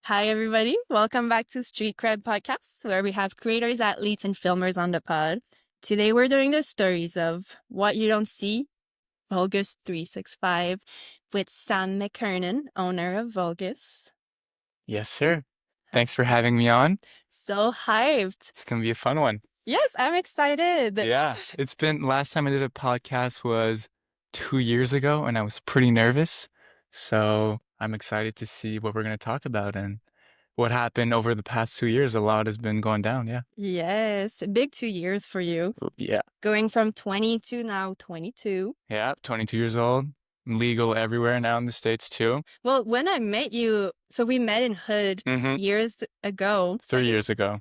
Hi, everybody. Welcome back to Street Cred Podcast, where we have creators, athletes, and filmers on the pod. Today, we're doing the stories of What You Don't See, Vulgus 365, with Sam Mckernan, owner of Vulgus. Yes, sir. Thanks for having me on. So hyped. It's gonna be a fun one. Yes, I'm excited. Yeah, it's been last time I did a podcast was 2 years ago, and I was pretty nervous. So I'm excited to see what we're gonna talk about and what happened over the past 2 years. A lot has been going down. Yeah. Yes, big 2 years for you. Yeah. Going from 20 to now 22. Yeah. 22 years old. Legal everywhere now in the States too. Well, when I met you, so we met in Hood years ago. 3 years ago.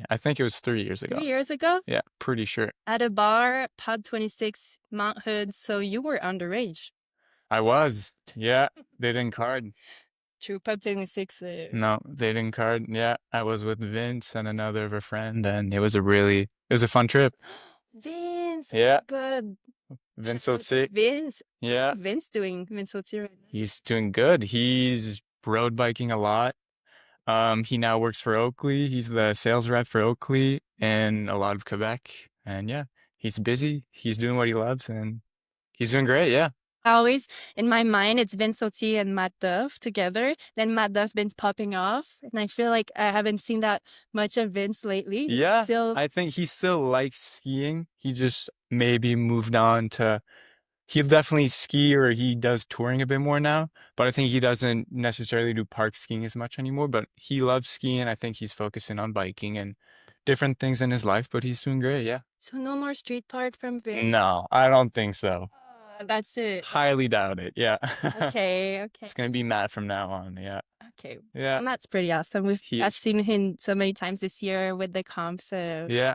I think it was 3 years ago. 3 years ago? Yeah, pretty sure. At a bar, Pub 26, Mount Hood, so you were underage. I was. Yeah. They didn't card. True, Pub 26. No, they didn't card. Yeah, I was with Vince and another of a friend, and it was a fun trip. Vince. Yeah. Good. Vince Otsi. Vince. Yeah. Vince doing? Vince Otsi right now? He's doing good. He's road biking a lot. He now works for Oakley. He's the sales rep for Oakley in a lot of Quebec. And yeah, he's busy. He's doing what he loves, and he's doing great. Yeah. Always in my mind, it's Vince Otsi and Matt Duff together. Then Matt Duff's been popping off, and I feel like I haven't seen that much of Vince lately. Yeah. Still, I think he still likes skiing. He just maybe moved on to he'll definitely ski or he does touring a bit more now, but I think he doesn't necessarily do park skiing as much anymore, but he loves skiing. I think he's focusing on biking and different things in his life, but he's doing great. Yeah. so no more street part from Vince. No, I don't think so. That's it. Highly doubt it. Yeah. Okay. It's going to be Matt from now on. Yeah. Okay. Yeah. And that's pretty awesome. I've seen him so many times this year with the comp, so Yeah.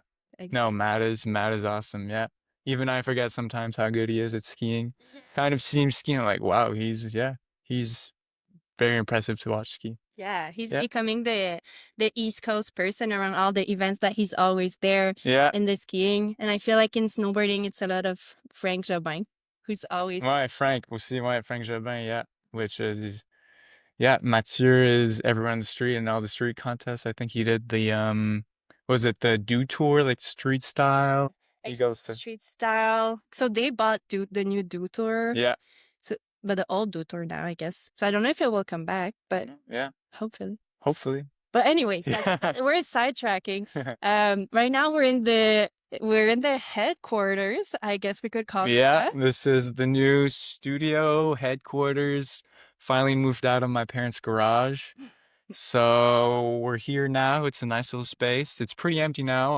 No, Matt is awesome. Yeah. Even I forget sometimes how good he is at skiing. Kind of see him skiing like, wow, he's very impressive to watch ski. Yeah, he's Yeah. becoming the East Coast person around all the events that he's always there Yeah. in the skiing. And I feel like in snowboarding, it's a lot of Frank Jobin, who's always Ouais, Frank, aussi, ouais, Frank Jobin, yeah. Which is, yeah, Mathieu is everyone on the street and all the street contests. I think he did the, was it the Do Tour, like street style? He goes to, street style. So they bought the new Do Tour. yeah, So, but the old Do Tour now, I guess. So I don't know if it will come back, but yeah, hopefully. hopefully. But anyways, we're sidetracking. Right now we're in the headquarters, I guess we could call it Yeah, that. this is the new studio headquarters. Finally moved out of my parents' garage. So we're here now. It's a nice little space. It's pretty empty now.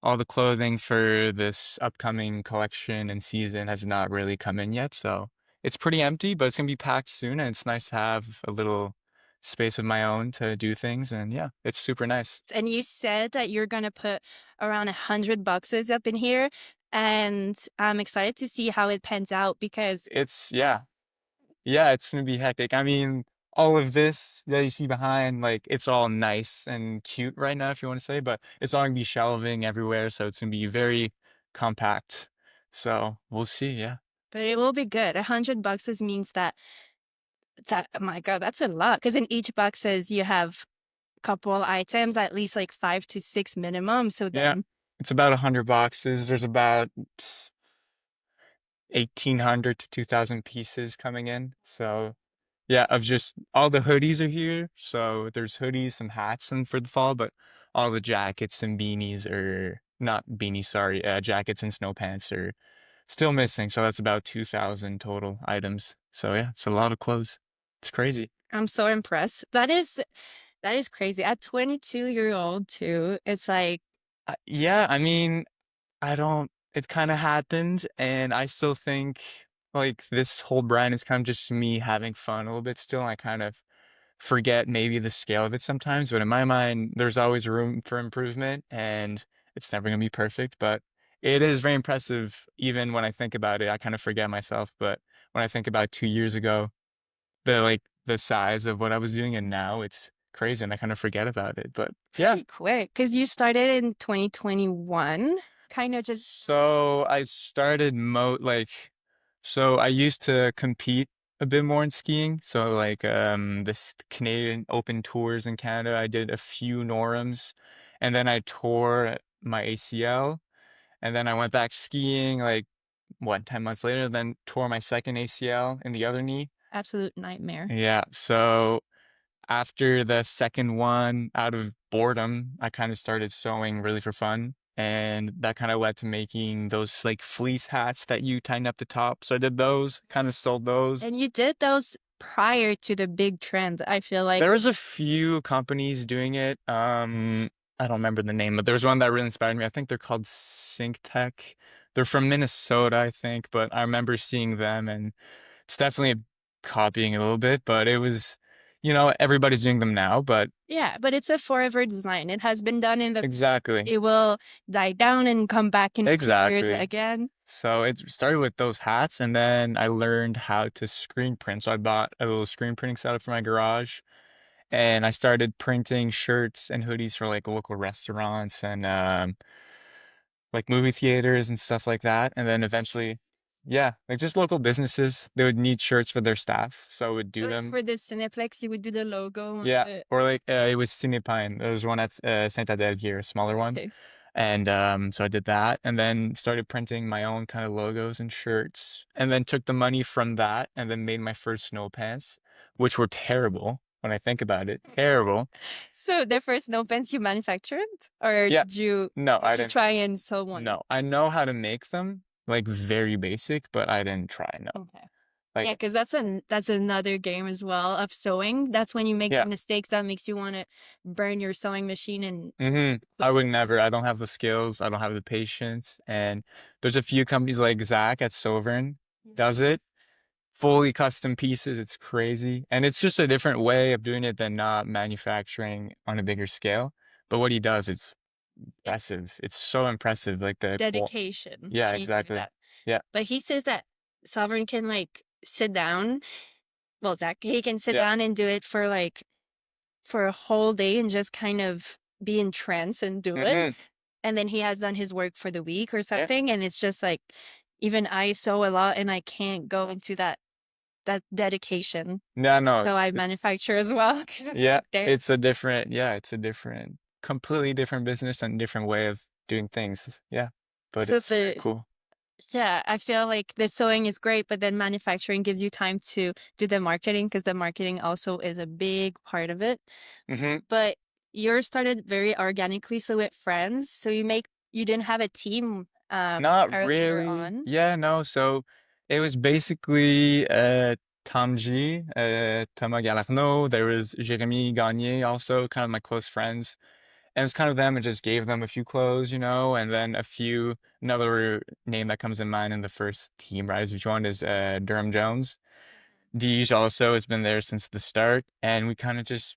All the clothing for this upcoming collection and season has not really come in yet, so it's pretty empty, but it's gonna be packed soon, and it's nice to have a little space of my own to do things, and yeah, it's super nice. And you said that you're gonna put around 100 boxes up in here, and I'm excited to see how it pans out because It's gonna be hectic. I mean, all of this that you see behind, like it's all nice and cute right now, if you want to say, but it's all gonna be shelving everywhere, so it's gonna be very compact. So we'll see, yeah. but it will be good. 100 boxes means that oh my God, that's a lot. Because in each boxes you have a couple items, at least like 5 to 6 minimum. So Yeah, then it's about 100 boxes. There's about 1,800 to 2,000 pieces coming in. So yeah, of just all the hoodies are here. So there's hoodies, some hats, and for the fall, but all the jackets and beanies are not beanies, sorry, jackets and snow pants are still missing. So that's about 2,000 total items. So yeah, it's a lot of clothes. It's crazy. I'm so impressed. That is crazy. At 22-year-old too, it's like, Yeah, I mean, it kind of happened, and I still think like this whole brand is kind of just me having fun a little bit still. I kind of forget maybe the scale of it sometimes, but in my mind, there's always room for improvement and it's never going to be perfect, but it is very impressive. Even when I think about it, I kind of forget myself. But when I think about 2 years ago, the size of what I was doing and now it's crazy and I kind of forget about it. But yeah. pretty quick because you started in 2021, kind of just. So I started so I used to compete a bit more in skiing. So like this Canadian Open tours in Canada, I did a few Norams, and then I tore my ACL, and then I went back skiing like what 10 months later, then tore my second ACL in the other knee. Absolute nightmare. Yeah, so after the second one, out of boredom, I kind of started sewing really for fun. And that kind of led to making those like fleece hats that you tighten up the top. So I did those, kind of sold those. And you did those prior to the big trend. I feel like There was a few companies doing it. I don't remember the name, but there was one that really inspired me. I think they're called Sync Tech. They're from Minnesota, I think, but I remember seeing them and it's definitely copying a little bit, but it was, everybody's doing them now, but yeah, but it's a forever design. It has been done in the exactly. it will die down and come back in 2 years Exactly. again. So it started with those hats, and then I learned how to screen print. So I bought a little screen printing setup for my garage, and I started printing shirts and hoodies for like local restaurants and like movie theaters and stuff like that. And then eventually, yeah, like just local businesses, they would need shirts for their staff, so I would do Like them. for the Cineplex, you would do the logo on Yeah, the or like it was Cinepine. There was one at Saint Adèle here, a smaller one. okay. And so I did that and then started printing my own kind of logos and shirts and then took the money from that and then made my first snow pants, which were terrible when I think about it. Terrible. So the first no pens you manufactured, or Yeah. did you No, I did you didn't. try and sew one? No, I know how to make them, like very basic, but I didn't try. No. Okay. Yeah, Like, because that's another game as well of sewing. That's when you make the yeah. mistakes that makes you want to burn your sewing machine and I quit would it. never. I don't have the skills. I don't have the patience. And there's a few companies like Zach at Sovern does it fully custom pieces. It's crazy. And it's just a different way of doing it than not manufacturing on a bigger scale. But what he does, it's It's impressive. It's so impressive. Like dedication yeah, when you do exactly. that. Yeah, But he says that Sovereign can like sit down. Well, Zach, he can sit yeah. down and do it for like for a whole day and just kind of be in trance and do it. Hmm. And then he has done his work for the week or Yeah. something. And it's just like even I sew a lot and I can't go into that dedication. No, no. So I manufacture as well because it's Yeah, like there. it's a completely different business and different way of doing things. Yeah, but So it's very the cool. yeah, I feel like the sewing is great, but then manufacturing gives you time to do the marketing because the marketing also is a big part of it. Hmm. But yours started very organically, so with friends. So you didn't have a team Not earlier really. on. Yeah, no. So it was basically Tamji, Thomas Galarno. There was Jérémy Gagné also, kind of my close friends. And it was kind of them. I just gave them a few clothes, and then another name that comes in mind in the first team, right, if you want, is Durham Jones. Deej also has been there since the start, and we kind of just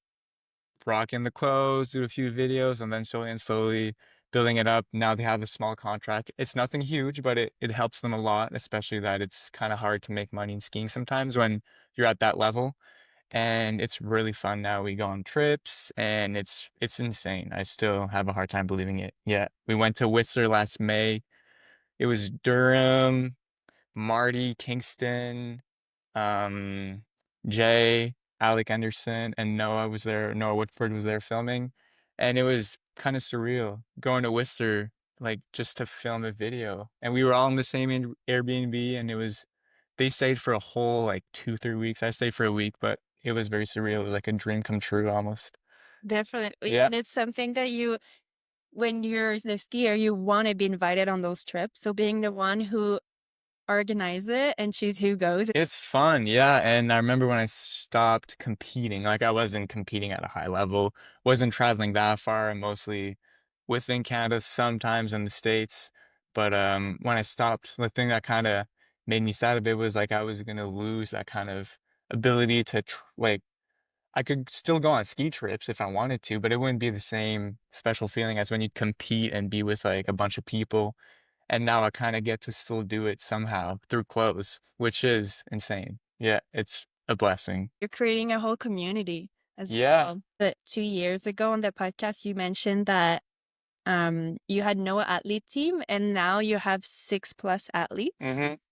rock in the clothes, do a few videos, and then slowly and slowly building it up. Now they have a small contract. It's nothing huge, but it helps them a lot, especially that it's kind of hard to make money in skiing sometimes when you're at that level. And it's really fun now. We go on trips and it's insane. I still have a hard time believing it. Yeah. We went to Whistler last May. It was Durham, Marty, Kingston, um, Jay, Alec Anderson, and Noah was there. Noah Woodford was there filming, and it was kind of surreal going to Whistler, like just to film a video. And we were all in the same Airbnb, and they stayed for a whole like 2, 3 weeks. I stayed for a week, but it was very surreal. It was like a dream come true almost. Definitely. Yeah. And it's something that when you're the skier, you want to be invited on those trips. So being the one who organize it and choose who goes. It's fun, yeah. And I remember when I stopped competing, like I wasn't competing at a high level, wasn't traveling that far, and mostly within Canada, sometimes in the States. But when I stopped, the thing that kind of made me sad of it was like I was gonna lose that kind of ability to like I could still go on ski trips if I wanted to, but it wouldn't be the same special feeling as when you compete and be with like a bunch of people. And now I kind of get to still do it somehow through clothes, which is insane. Yeah, it's a blessing. You're creating a whole community as Yeah. well. But 2 years ago on the podcast, you mentioned that you had no athlete team, and now you have 6+ athletes.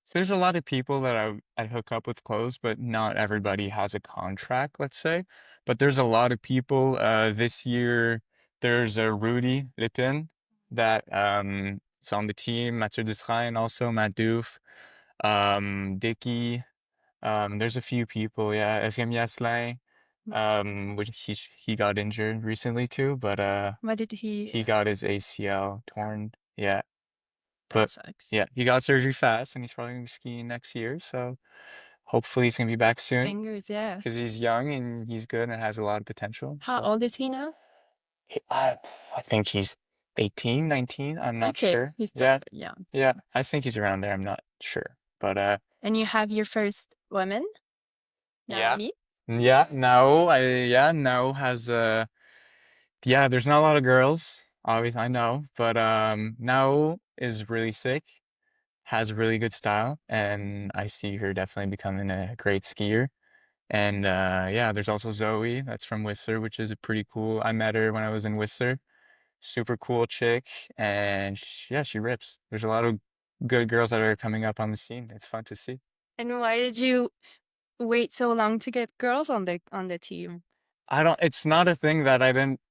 So there's a lot of people that I hook up with clothes, but not everybody has a contract, let's say. But there's a lot of people. This year there's a Rudy Lipin that is on the team, Mathieu Dufresne also, Matt Doof, Dicky. There's a few people, yeah. Rémi Asselin, which he got injured recently too, but What did he? he got his ACL torn. Yeah. That But sucks. yeah, he got surgery fast and he's probably gonna be skiing next year. So hopefully he's gonna be back soon Fingers, yeah. because he's young and he's good and has a lot of potential. How So old is he now? he- I think he's 18, 19. I'm not Okay, sure. he's still Yeah, young. yeah, I think he's around there. I'm not sure. But And you have your first woman, yeah. Naomi. Yeah, no has yeah, there's not a lot of girls, obviously I know, but Nao is really sick, has really good style, and I see her definitely becoming a great skier. And yeah, there's also Zoe, that's from Whistler, which is a pretty cool. I met her when I was in Whistler. Super cool chick, and yeah, she rips. There's a lot of good girls that are coming up on the scene. It's fun to see. And why did you wait so long to get girls on the team? I don't, it's not a thing that I didn't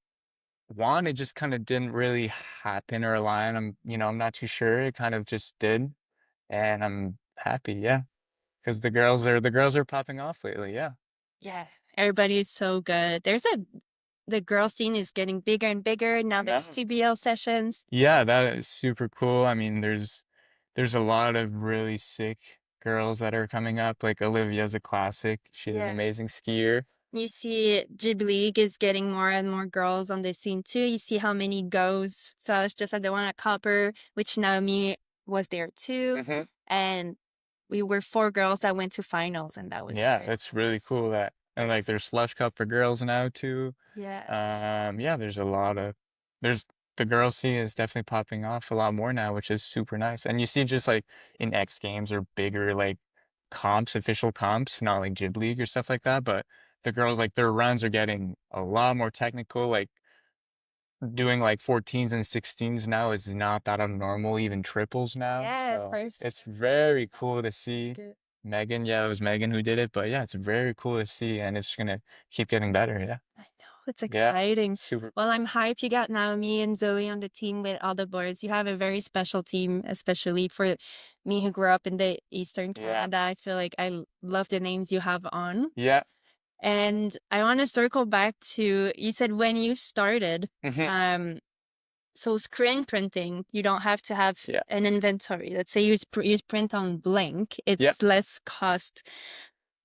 want. It just kind of didn't really happen or align. I'm not too sure. It kind of just did, and I'm happy, yeah, because the girls are popping off lately, yeah. Yeah, everybody is so good. The girl scene is getting bigger and bigger. Now there's No. TBL sessions. Yeah, that is super cool. I mean, there's a lot of really sick girls that are coming up. Like Olivia's a classic. She's an Yeah. amazing skier. You see Jib League is getting more and more girls on the scene too. You see how many goes. So I was just at the one at Copper, which Naomi was there too. Hmm. And we were 4 girls that went to finals, and that was Yeah, great. that's really cool that and like there's slush cup for girls now too. Yes. Yeah, there's the girls scene is definitely popping off a lot more now, which is super nice. And you see just like in X Games or bigger like comps, official comps, not like Jib League or stuff like that, but the girls like their runs are getting a lot more technical. Like doing like 14s and 16s now is not that abnormal, even triples now. Yeah, So first. it's very cool to see. Good. Megan, yeah, it was Megan who did it, but yeah, it's very cool to see and it's gonna keep getting better. Yeah. I know, it's Yeah. exciting. Super. Well, I'm hyped you got Naomi and Zoe on the team with all the boys. You have a very special team, especially for me who grew up in the Eastern Yeah. Canada. I feel like love the names you have on. Yeah. And I want to circle back to you said when you started, Hmm. um, so screen printing, you don't have to have Yeah. an inventory. Let's say you print on blank, Yeah. it's less cost.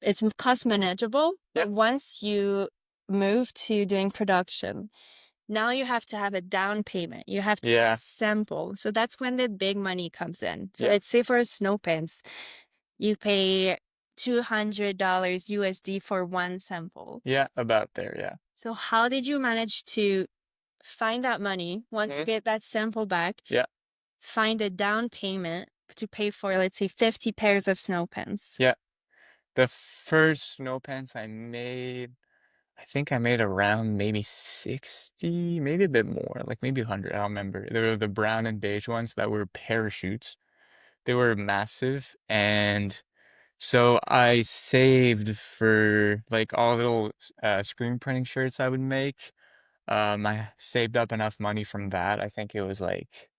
It's cost manageable. Yeah. But once you move to doing production, now you have to have a down payment. You have to Yeah. sample. So that's when the big money comes in. So Yeah. let's say for a snow pants, you pay $200 USD for one sample. Yeah. About there. Yeah. So how did you manage to find that money once you Mhm. get that sample back, Yeah. find a down payment to pay for, let's say, 50 pairs of snow pants? Yeah. The first snow pants I made, I think I made around maybe 60, maybe a bit more, like maybe 100. I don't remember. They were the brown and beige ones that were parachutes. They were massive. And so I saved for like all little screen printing shirts I would make. I saved up enough money from that. I think it was like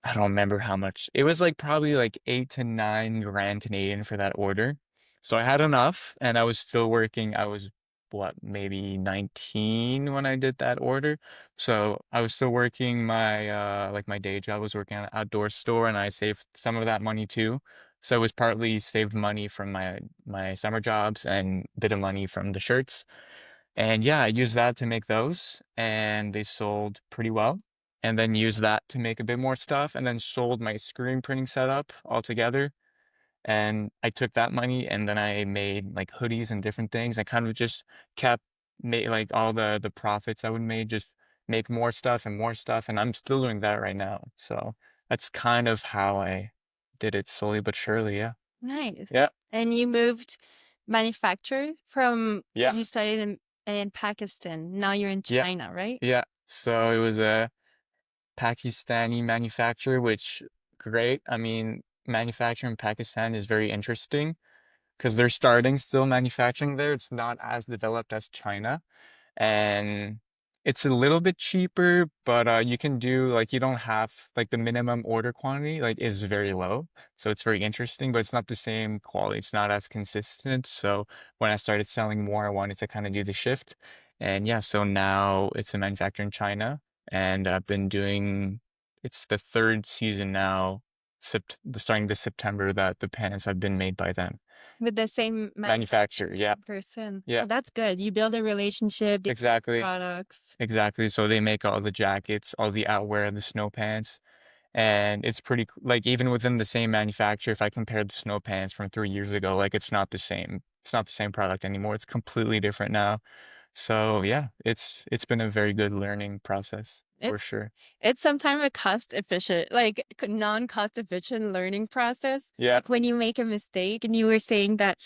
I don't remember how much. It was like probably like 8 to 9 grand Canadian for that order. So I had enough and I was still working. I was what, maybe 19 when I did that order. So I was still working my like my day job. I was working at an outdoor store and I saved some of that money too. So it was partly saved money from my summer jobs and a bit of money from the shirts. And yeah, I used that to make those and they sold pretty well. And then used that to make a bit more stuff and then sold my screen printing setup altogether. And I took that money and then I made like hoodies and different things. I kind of just kept made like all the profits I would make, just make more stuff and more stuff. And I'm still doing that right now. So that's kind of how I did it slowly but surely. Yeah. Nice. Yeah. And you moved manufacture from, Yeah. because you studied in Pakistan. Now you're in Yeah. China, right? Yeah. So it was Pakistani manufacturer, which great. I mean, manufacturing in Pakistan is very interesting because they're starting still manufacturing there. It's not as developed as China, and it's a little bit cheaper, but you can do like you don't have like the minimum order quantity like is very low. So it's very interesting, but it's not the same quality. It's not as consistent. So when I started selling more, I wanted to kind of do the shift. And yeah, so now it's a manufacturer in China, and I've been doing it's the third season now, starting this September that the pants have been made by them. With the same Manufacturer, yeah. person. Yeah, Oh, that's good. You build a relationship, the exactly. products. Exactly. So they make all the jackets, all the outerwear, the snow pants, and it's pretty like even within the same manufacturer, if I compare the snow pants from 3 years ago, like it's not the same. It's not the same product anymore. It's completely different now. So yeah, it's been a very good learning process for It's sure. it's sometimes a cost efficient, like non-cost efficient learning process. Yeah. Like when you make a mistake and you were saying that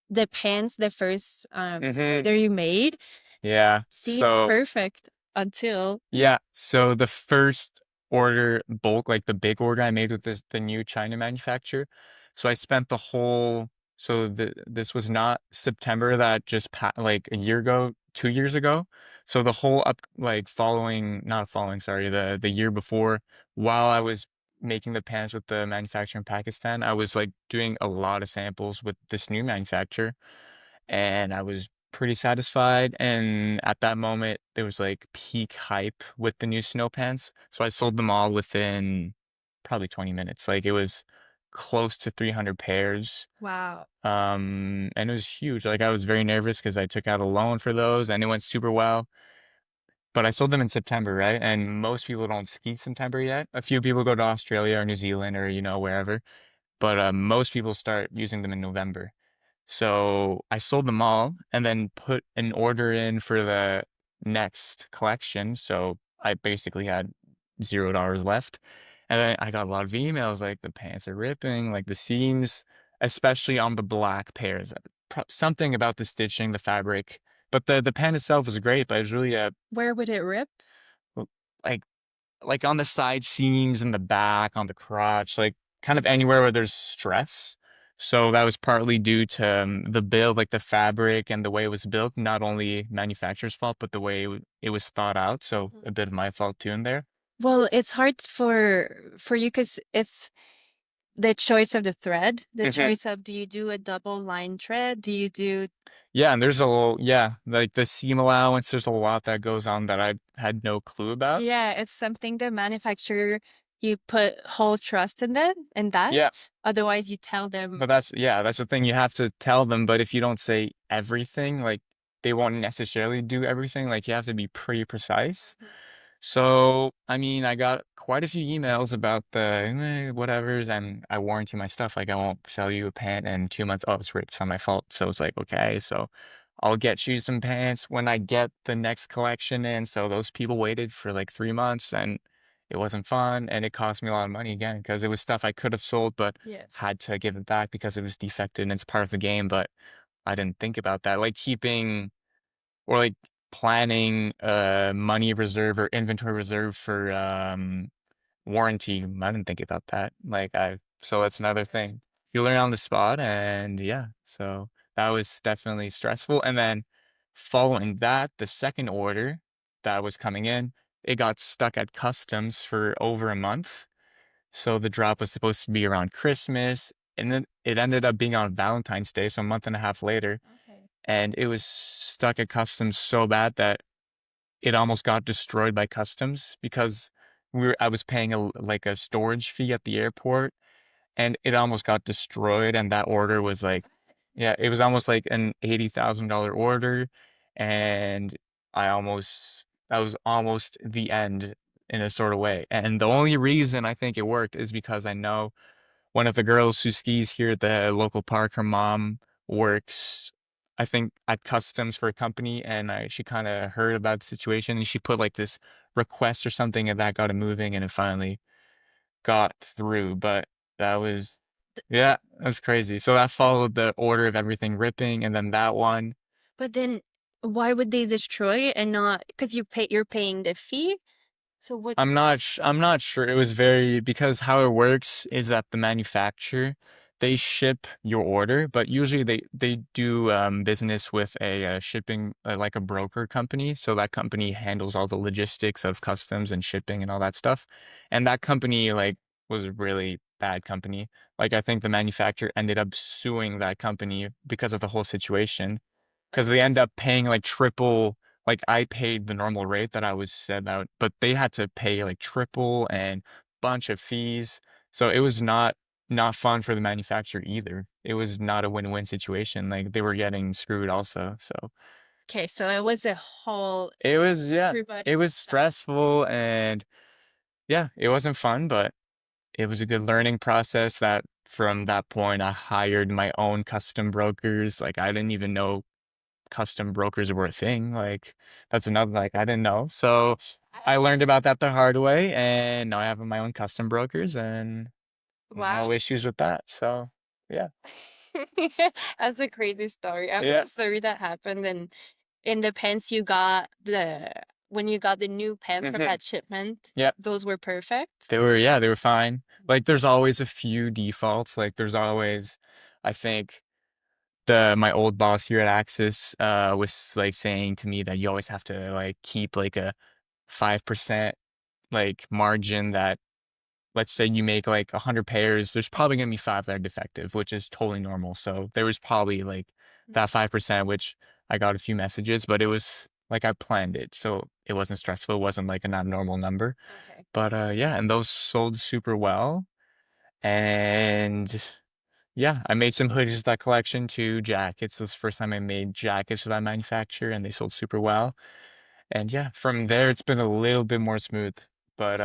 the pants, the first Hmm. order you made, Yeah. seemed So perfect until yeah, so the first order bulk, like the big order I made with the new China manufacturer. So I spent the whole so this was not September that just like a year ago, 2 years ago. So the whole up like following not following, sorry, the year before, while I was making the pants with the manufacturer in Pakistan, I was like doing a lot of samples with this new manufacturer, and I was pretty satisfied. And at that moment, there was like peak hype with the new snow pants. So I sold them all within probably 20 minutes. Like it was close to 300 pairs. wow. And it was huge. Like I was very nervous because I took out a loan for those and it went super well. But I sold them in September, right? And most people don't ski September yet. A few people go to Australia or New Zealand or, wherever. But most people start using them in November. So I sold them all and then put an order in for the next collection. So I basically had $0 left. And then I got a lot of emails like the pants are ripping, like the seams, especially on the black pairs. Something about the stitching, the fabric. But the pant itself was great, but it was really Where would it rip? like like on the side seams in the back, on the crotch, like kind of anywhere where there's stress. So that was partly due to the build, like the fabric and the way it was built, not only manufacturer's fault, but the way it was thought out. So a bit of my fault too in there. Well, it's hard for you because it's the choice of the thread, the Hmm. choice of do you do a double line thread? Do you do, Yeah, and there's yeah, like the seam allowance, there's a lot that goes on that I had no clue about. yeah, it's something the manufacturer, you put whole trust in them and that. Yeah. Otherwise, you tell them, But that's the thing. You have to tell them, but if you don't say everything, like they won't necessarily do everything. Like you have to be pretty precise. So, I mean, I got quite a few emails about the whatevers, and I warranty my stuff. Like, I won't sell you a pant in 2 months. Oh, it's ripped. It's not my fault. So it's like, okay, so I'll get you some pants when I get the next collection in. So those people waited for like 3 months, and it wasn't fun, and it cost me a lot of money again because it was stuff I could have sold, but yes. had to give it back because it was defected and it's part of the game. But I didn't think about that. Like keeping or like planning money reserve or inventory reserve for warranty. I didn't think about that. So that's another That's thing. You learn on the spot, and yeah, so that was definitely stressful. And then following that, the second order that was coming in, it got stuck at customs for over a month. So the drop was supposed to be around Christmas, and then it ended up being on Valentine's Day, so a month and a half later, okay. and it was stuck at customs so bad that it almost got destroyed by customs because I was paying like a storage fee at the airport, and it almost got destroyed, and that order was like, yeah, it was almost like an $80,000 order, and that was almost the end in a sort of way. And the only reason I think it worked is because I know one of the girls who skis here at the local park, her mom works, I think, at customs for a company, and she kind of heard about the situation, and she put like this request or something, and that got it moving, and it finally got through. But that was, yeah, that's crazy. So that followed the order of everything ripping, and then that one. But then why would they destroy it and not, because you're paying the fee? So what? I'm not sure. It was very because how it works is that the manufacturer they ship your order, but usually they do business with a shipping like a broker company. So that company handles all the logistics of customs and shipping and all that stuff. And that company like was a really bad company. Like I think the manufacturer ended up suing that company because of the whole situation because they end up paying like triple. Like I paid the normal rate that I was set out, but they had to pay like triple and bunch of fees. So it was not fun for the manufacturer either. It was not a win-win situation. Like they were getting screwed also. So Okay, so it was a whole it was yeah, everybody. it was stressful and yeah, it wasn't fun, but it was a good learning process that from that point I hired my own custom brokers. Like I didn't even know custom brokers were a thing. Like that's another like I didn't know. So I learned about that the hard way and now I have my own custom brokers and no Wow. issues with that. So yeah. That's a crazy story. I have Yeah. a story that happened in the pens you got the when you got the new pen from Hmm. that shipment, Yeah. those were perfect. They were fine. Like there's always a few defaults. Like there's always I think the my old boss here at Axis was like saying to me that you always have to like keep like a 5% like margin that let's say you make like 100 pairs, there's probably going to be five that are defective, which is totally normal. So there was probably like Mm. that 5%, which I got a few messages, but it was like I planned it. So it wasn't stressful. It wasn't like an abnormal number. Okay. But yeah, and those sold super well. And yeah, I made some hoodies with that collection too, jackets. This was the first time I made jackets for that manufacturer and they sold super well. And yeah, from there it's been a little bit more smooth. But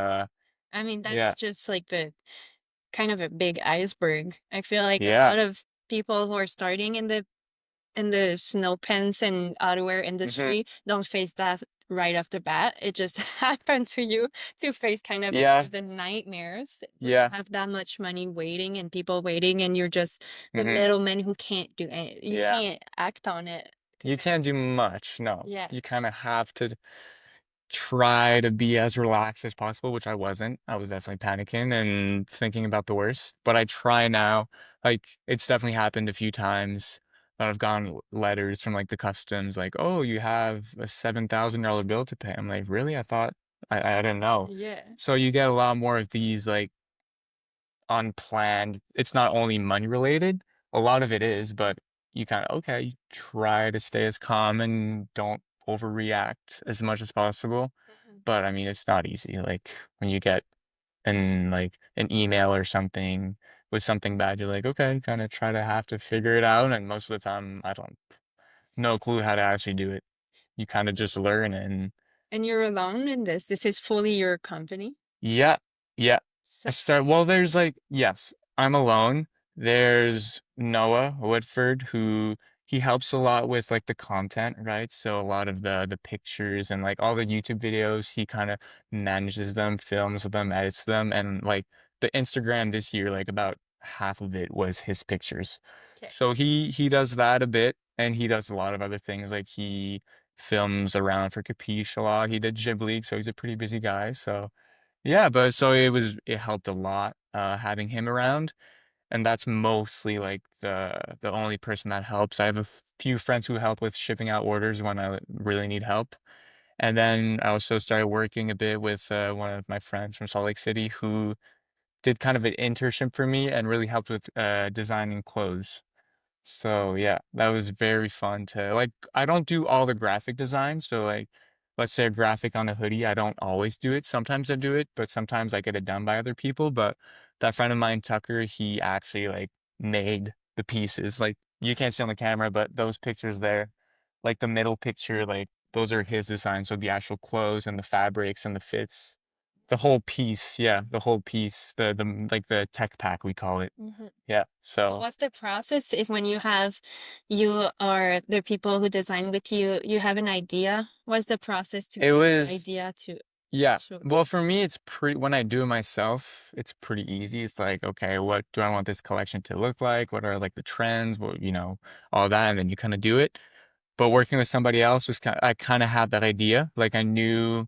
I mean, that's yeah, just like the kind of a big iceberg. I feel like a yeah. lot of people who are starting in the snow pens and outerwear Hmm. industry don't face that right off the bat. It just happened to you to face kind of Yeah, the nightmares when you yeah. have that much money waiting and people waiting and you're just the Hmm. middleman who can't do any, you Yeah. can't act on it. You can't do much. No. Yeah. You kind of have to try to be as relaxed as possible, which I wasn't. I was definitely panicking and thinking about the worst. But I try now. Like, it's definitely happened a few times that I've gotten letters from like the customs, like, oh, you have a $7,000 bill to pay. I'm like, really? I thought I didn't know. Yeah. So you get a lot more of these like unplanned. It's not only money related. A lot of it is, but you kind of, okay, you try to stay as calm and don't overreact as much as possible. Mhm. But I mean, it's not easy. Like when you get an email or something with something bad, you're like, okay, kind of try to have to figure it out. And most of the time, I don't no clue how to actually do it. You kind of just learn and And you're alone in this. This is fully your company. yeah, yeah. So, I start, well, there's like, yes, I'm alone. There's Noah Woodford, who he helps a lot with like the content, right? So a lot of the pictures and like all the YouTube videos, he kind of manages them, films them, edits them, and like the Instagram this year, like about half of it was his pictures. okay. So he does that a bit, and he does a lot of other things. Like he films around for Capiche a lot. He did Ghibli, so he's a pretty busy guy. So. Yeah, but so it helped a lot having him around, and that's mostly like the only person that helps. I have a few friends who help with shipping out orders when I really need help. And then I also started working a bit with one of my friends from Salt Lake City who did kind of an internship for me and really helped with designing clothes. So yeah, that was very fun to like I don't do all the graphic design, so like let's say a graphic on a hoodie, I don't always do it. Sometimes I do it, but sometimes I get it done by other people. But that friend of mine, Tucker, he actually like made the pieces. Like you can't see on the camera, but those pictures there, like the middle picture, like those are his designs. So the actual clothes and the fabrics and the fits, the whole piece, yeah, the whole piece, the like the tech pack we call it. Mhm. Yeah. So So what's the process if when you have you or the people who design with you, you have an idea? What's the process to it get your was, idea to yeah. actual? Well, for me, it's pretty, when I do it myself, it's pretty easy. It's like, okay, what do I want this collection to look like? What are like the trends? What, all that. And then you kind of do it. But working with somebody else was kind of, I kind of had that idea. Like I knew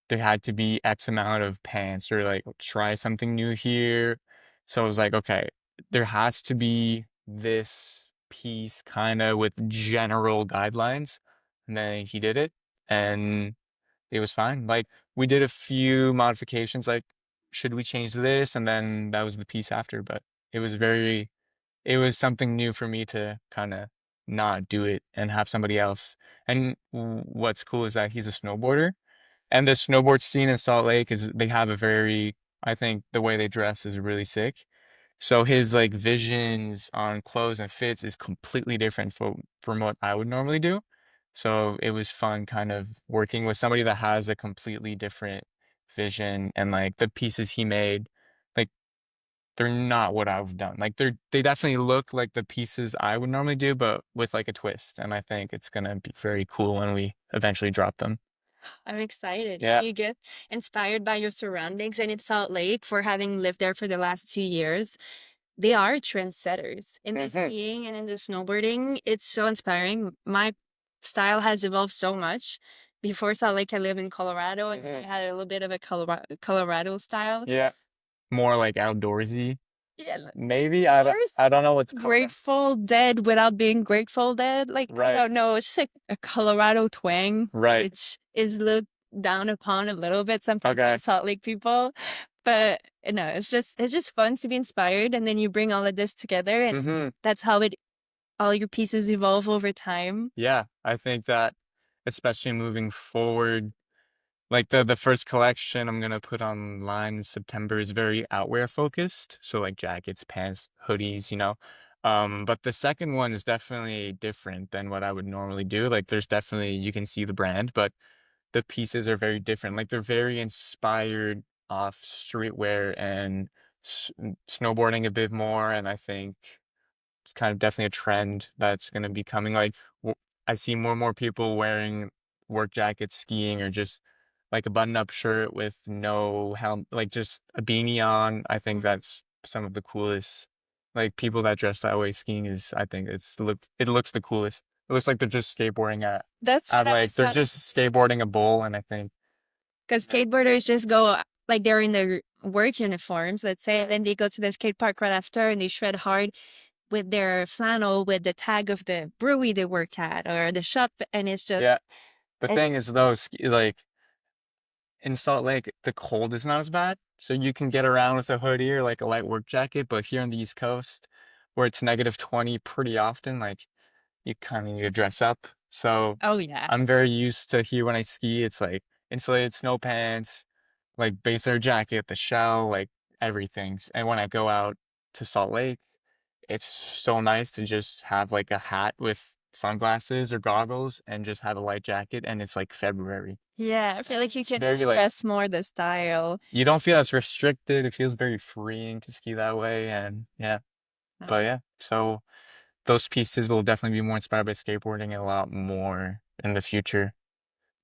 there had to be X amount of pants or like try something new here. So I was like, okay, there has to be this piece kind of with general guidelines. And then he did it and it was fine. Like we did a few modifications, like should we change this? And then that was the piece after, but it was very, it was something new for me to kind of not do it and have somebody else. And what's cool is that he's a snowboarder and the snowboard scene in Salt Lake is they have a very, I think the way they dress is really sick. So his like visions on clothes and fits is completely different from what I would normally do. So it was fun kind of working with somebody that has a completely different vision and like the pieces he made, like they're not what I've done. Like they definitely look like the pieces I would normally do, but with like a twist. And I think it's gonna be very cool when we eventually drop them. I'm excited. Yeah. You get inspired by your surroundings, and in Salt Lake, for having lived there for the last 2 years, they are trendsetters in the Hmm. skiing and in the snowboarding. It's so inspiring. My style has evolved so much. Before Salt Lake, I lived in Colorado, and I Hmm. had a little bit of a Colorado style. Yeah. More like outdoorsy. Yeah, Maybe yours I don't know what's called. Grateful Dead without being Grateful Dead. Like, I Right. don't know, it's just like a Colorado twang, Right. which is looked down upon a little bit sometimes by Okay. Salt Lake people. But no, it's just fun to be inspired, and then you bring all of this together, and Hmm. that's how it all your pieces evolve over time. Yeah, I think that especially moving forward, like the first collection I'm gonna put online in September is very outwear focused. So like jackets, pants, hoodies, you know. But the second one is definitely different than what I would normally do. Like there's definitely you can see the brand, but the pieces are very different. Like they're very inspired off streetwear and snowboarding a bit more. And I think it's kind of definitely a trend that's going to be coming. Like I see more and more people wearing work jackets skiing or just like a button-up shirt with no helm, like just a beanie on. I think Mhm. that's some of the coolest. Like people that dress that way skiing is, I think it looks the coolest. It looks like they're just skateboarding That's at what I like was they're kind of, just skateboarding a bowl, and I think because skateboarders just go like they're in their work uniforms, let's say, and then they go to the skate park right after and they shred hard with their flannel with the tag of the brewery they work at or the shop, and it's just yeah. The it, thing is though, like in Salt Lake, the cold is not as bad. So you can get around with a hoodie or like a light work jacket. But here on the East Coast, where it's -20 pretty often, like you kind of need to dress up. So oh yeah. I'm very used to here when I ski, it's like insulated snow pants, like base layer jacket, the shell, like everything. And when I go out to Salt Lake, it's so nice to just have like a hat with sunglasses or goggles and just have a light jacket. And it's like February. Yeah, I feel like you It's can very like express more the style. you don't feel as restricted. It feels very freeing to ski that way. And yeah, Uh, but yeah, so those pieces will definitely be more inspired by skateboarding a lot more in the future.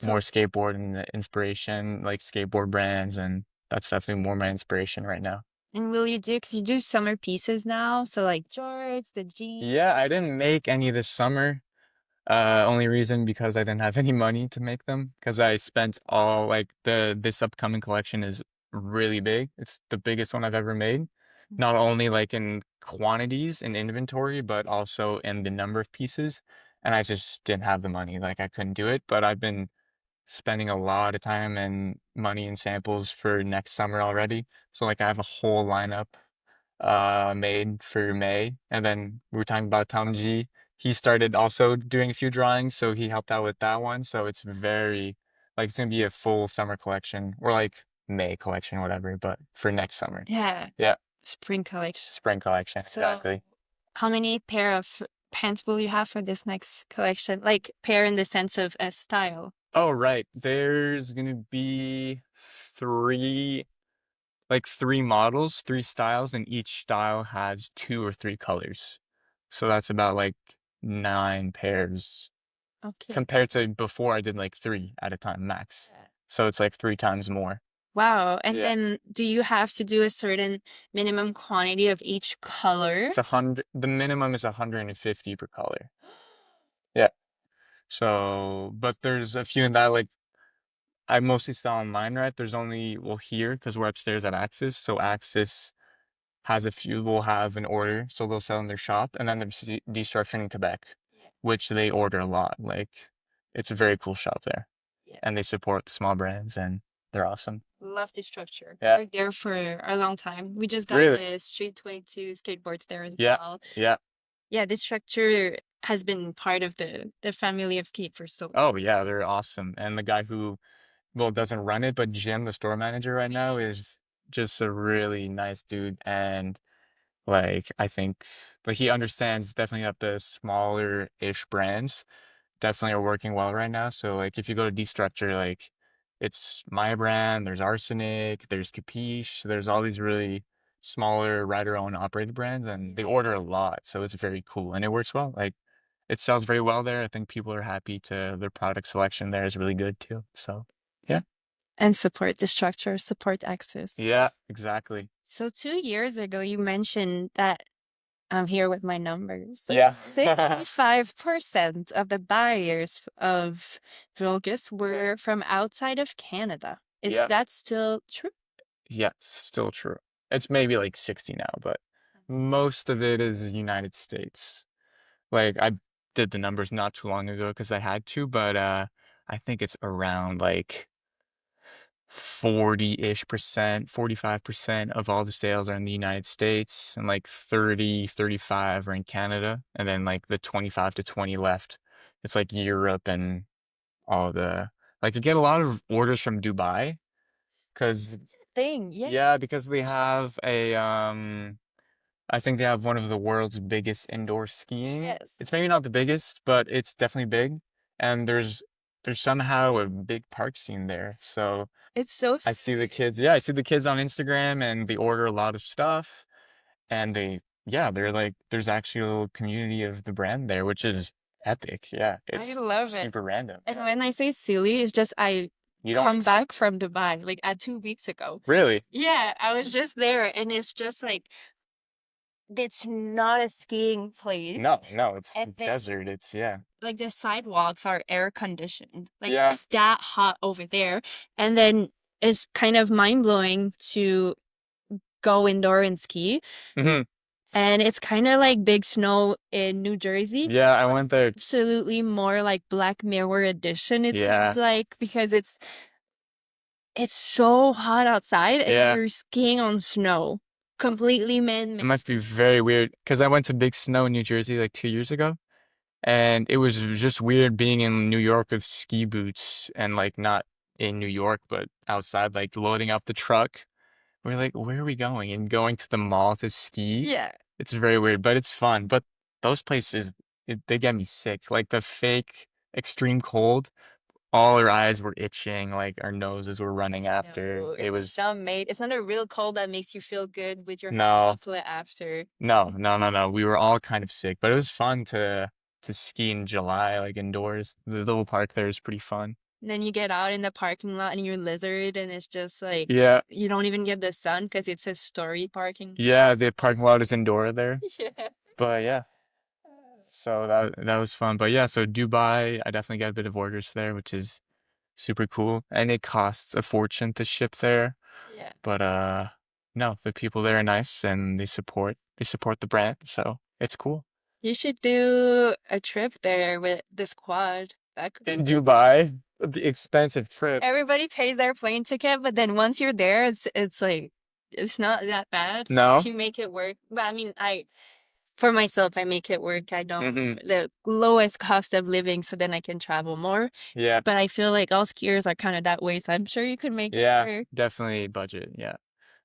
So, More skateboard and the inspiration, like skateboard brands, and that's definitely more my inspiration right now. and will you do, because you do summer pieces now, so like jorts, the jeans. Yeah, I didn't make any this summer. Only reason because I didn't have any money to make them because I spent all like this upcoming collection is really big. It's the biggest one I've ever made. Not only like in quantities and inventory, but also in the number of pieces. And I just didn't have the money. Like I couldn't do it. But I've been spending a lot of time and money and samples for next summer already. So like I have a whole lineup made for May. And then we were talking about Tom G. He started also doing a few drawings, so he helped out with that one. So it's very like it's gonna be a full summer collection or like May collection, whatever, but for next summer. Yeah, Yeah, spring collection. spring collection, So, exactly. how many pair of pants will you have for this next collection? Like pair in the sense of a style. Oh, right. There's gonna be three like three models, three styles, and each style has two or three colors. So that's about like 9 pairs Okay. compared to before I did like three at a time max. So it's like 3 times more. Wow. And Yeah. then do you have to do a certain minimum quantity of each color? It's 100, the minimum is 150 per color. Yeah. So, but there's a few in that like I mostly sell online, right? There's only, well, here, because we're upstairs at Axis. So Axis has a few, will have an order. So they'll sell in their shop. And then there's Destruction in Quebec, which they order a lot. Like, it's a very cool shop there. Yeah. And they support the small brands and they're awesome. Love the structure. Yeah. Worked there for a long time. We just got Really? the Street 22 skateboards there as Yeah. well. Yeah. Yeah, this structure has been part of the family of skate for so long. Oh, yeah. They're awesome. And the guy who, well, doesn't run it, but Jim, the store manager right now, is just a really nice dude. And like, I think, like, he understands definitely that the smaller-ish brands definitely are working well right now. So like, if you go to Destructure, like, it's my brand, there's Arsenic, there's Capiche, there's all these really smaller rider-owned operated brands, and they order a lot. So it's very cool and it works well. Like, it sells very well there. I think people are happy to their product selection there is really good too. So yeah. And support the structure, support access. Yeah, exactly. So 2 years ago, you mentioned that I'm here with my numbers. Yeah. 65% of the buyers of Vulgus were from outside of Canada. Is Yeah. that still true? Yes, still true. It's maybe like 60 now, but most of it is United States. Like, I did the numbers not too long ago because I had to, but I think it's around like 40-ish percent, 45% of all the sales are in the United States, and like 30, 35 are in Canada, and then like the 25 to 20 left. It's like Europe and all the, like, I get a lot of orders from Dubai because, It's a thing, yeah. yeah, because they have a I think they have one of the world's biggest indoor skiing. Yes. It's maybe not the biggest, but it's definitely big. And there's somehow a big park scene there. So It's so I see the kids, yeah, I see the kids on Instagram and they order a lot of stuff and they, yeah, they're like, there's actually a little community of the brand there, which is epic. Yeah, I it's love it. super random. And when I say silly, it's just I You don't come back from Dubai like 2 weeks ago. really? Yeah, I was just there and it's just like it's not a skiing place. No, no, it's And then desert. It's, yeah. like the sidewalks are air conditioned. Like Yeah. it's that hot over there. And then it's kind of mind blowing to go indoor and ski. Hmm. And it's kind of like big snow in New Jersey. Yeah, I went there. Absolutely more like Black Mirror edition, it Yeah. seems like, because it's so hot outside and Yeah. you're skiing on snow. Completely It man-made. must be very weird because I went to big snow in New Jersey like 2 years ago, and it was just weird being in New York with ski boots and like not in New York, but outside, like loading up the truck. We're like, where are we going? And going to the mall to ski. Yeah. It's very weird, but it's fun. But those places, they get me sick. Like the fake extreme cold, all our eyes were itching, like our noses were running after. No, It it's was, not made. It's not a real cold that makes you feel good with your no. chocolate after. No, no, no, no. We were all kind of sick, but it was fun to ski in July, like indoors. The little park there is pretty fun. And then you get out in the parking lot and you're lizard, and it's just like Yeah, you don't even get the sun because it's a story parking. yeah. The parking lot is indoor there, Yeah. but yeah. So that was fun. But yeah, so Dubai, I definitely get a bit of orders there, which is super cool, and it costs a fortune to ship there. Yeah. But no, the people there are nice and they support the brand, so it's cool. You should do a trip there with the squad. That could In Dubai, the expensive trip. everybody pays their plane ticket, but then once you're there, it's like it's not that bad. No? You make it work. But I mean, for myself, I make it work. I don't Hmm. the lowest cost of living, so then I can travel more. Yeah. But I feel like all skiers are kind of that way, so I'm sure you could make it Yeah, work. definitely budget. Yeah.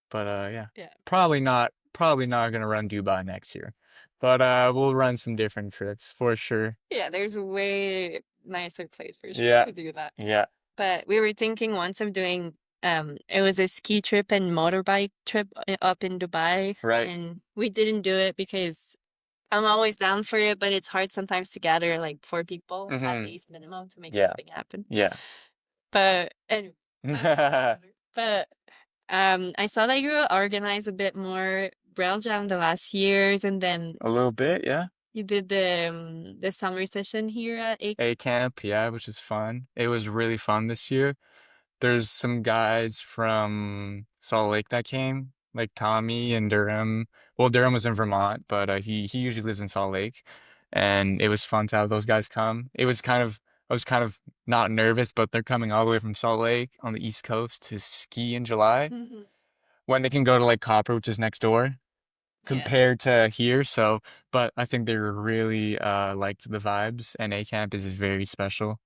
But yeah. Yeah. Probably not gonna run Dubai next year. But we'll run some different trips for sure. Yeah, there's a way nicer place for sure Yeah. to do that. Yeah. But we were thinking once of doing it was a ski trip and motorbike trip up in Dubai. Right. And we didn't do it because I'm always down for it, but it's hard sometimes to gather like 4 people at Hmm. least minimum to make Yeah. something happen. Yeah. But anyway, but I saw that you organized a bit more Braille Jam the last years, and then A little bit, yeah. you did the summer session here at A. A camp, yeah, which is fun. It was really fun this year. there's some guys from Salt Lake that came, like Tommy and Durham. Well, Durham was in Vermont, but he usually lives in Salt Lake, and it was fun to have those guys come. I was kind of not nervous, but they're coming all the way from Salt Lake on the East Coast to ski in July Hmm. when they can go to like Copper, which is next door, Yes. compared to here. So, but I think they really liked the vibes, and A Camp is very special.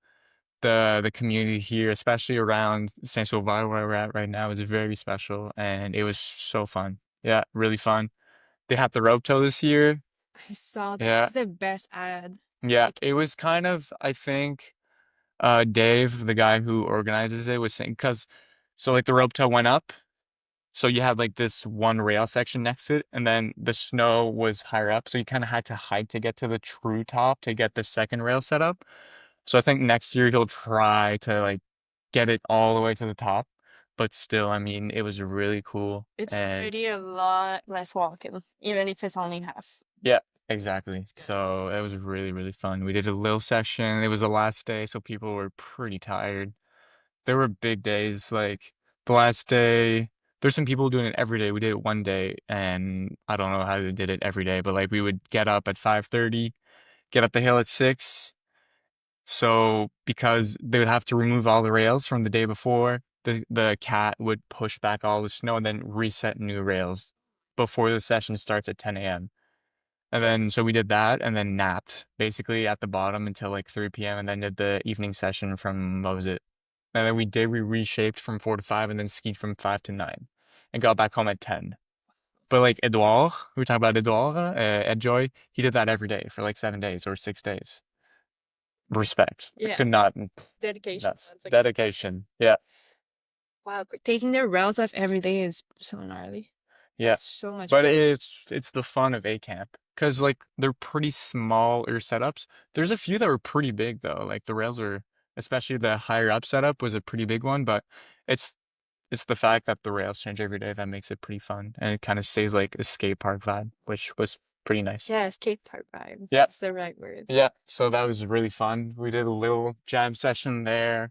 The community here, especially around Central Valley where we're at right now, is very special, and it was so fun. Yeah, really fun. They had the rope tow this year. I saw that. Yeah, That's the best ad. yeah. Like, It was kind of, I think, Dave, the guy who organizes it, was saying because so like the rope tow went up. So you had like this one rail section next to it, and then the snow was higher up, so you kind of had to hike to get to the true top to get the second rail set up. So I think next year he'll try to like get it all the way to the top, but still, I mean, it was really cool. it's And already a lot less walking, even if it's only half. yeah, exactly. So it was really, really fun. We did a little session. It was the last day, so people were pretty tired. There were big days, like the last day. There's some people doing it every day. We did it one day, and I don't know how they did it every day, but like we would get up at 5:30, get up the hill at 6. So because they would have to remove all the rails from the day before, the cat would push back all the snow and then reset new rails before the session starts at 10 a.m. And then so we did that and then napped basically at the bottom until like 3 p.m. and then did the evening session from what was it? And then we reshaped from 4 to 5 and then skied from 5 to 9 and got back home at 10. But like Edouard, we were talking about Edouard, Edjoy, he did that every day for like 7 days or 6 days. Respect. I Yeah, could not. dedication. That's That's like, dedication. Yeah. wow, taking the rails off every day is so gnarly. Yeah. That's so much But work. it's the fun of A camp because like they're pretty smaller setups. There's a few that were pretty big though. Like the rails were, especially the higher up setup was a pretty big one. But it's it's the fact that the rails change every day that makes it pretty fun, and it kind of stays like a skate park vibe, which was pretty nice. Yeah, skate park vibe. Yeah. That's the right word. Yeah, so that was really fun. We did a little jam session there,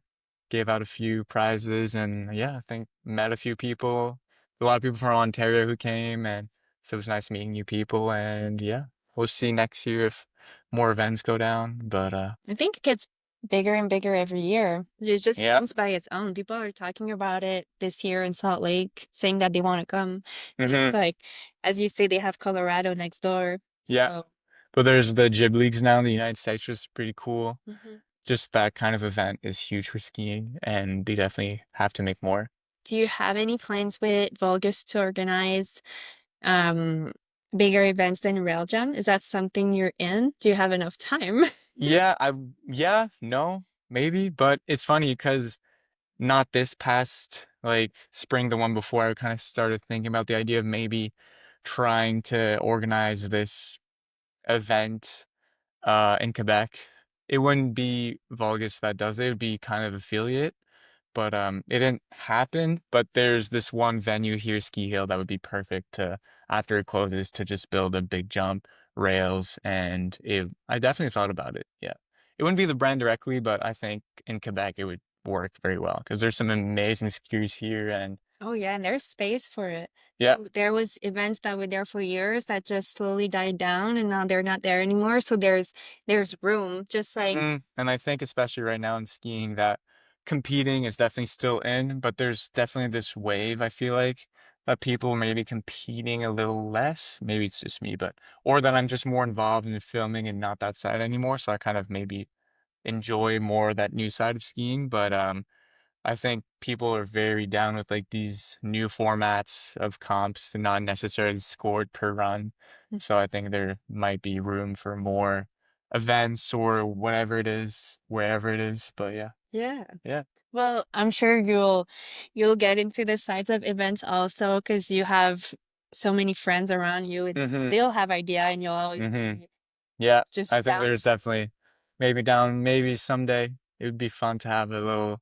gave out a few prizes, and yeah, I think met a few people, a lot of people from Ontario who came, and so it was nice meeting new people. And yeah, we'll see next year if more events go down. But I think it gets bigger and bigger every year. It just yeah, comes by its own. People are talking about it this year in Salt Lake, saying that they want to come. And it's hmm like, as you say, they have Colorado next door. yeah. So, But there's the Jib Leagues now in the United States, which is pretty cool. mhm. Just that kind of event is huge for skiing, and they definitely have to make more. Do you have any plans with Vulgus to organize um bigger events than Railgun? Is that something you're in? Do you have enough time? Yeah, yeah, no, maybe, but it's funny because not this past like spring, the one before, I kind of started thinking about the idea of maybe trying to organize this event in Quebec. It wouldn't be Vulgus that does it, it would be kind of affiliate, but it didn't happen. But there's this one venue here, Ski Hill, that would be perfect to after it closes to just build a big jump, rails, and it I definitely thought about it. Yeah. It wouldn't be the brand directly, but I think in Quebec it would work very well because there's some amazing skiers here and Oh yeah, and there's space for it. yeah. There was events that were there for years that just slowly died down and now they're not there anymore. So there's room. Just like, And I think especially right now in skiing that competing is definitely still in, but there's definitely this wave, I feel like, that people may be competing a little less. Maybe it's just me, but or that I'm just more involved in the filming and not that side anymore. So I kind of maybe enjoy more that new side of skiing. But I think people are very down with like these new formats of comps and not necessarily scored per run. So I think there might be room for more events or whatever it is, wherever it is. But yeah, yeah. yeah. Well, I'm sure you'll get into the sides of events also because you have so many friends around you and Mm-hmm. they'll have idea and you'll always Mm-hmm. be Yeah. just I think down. there's definitely maybe someday it would be fun to have a little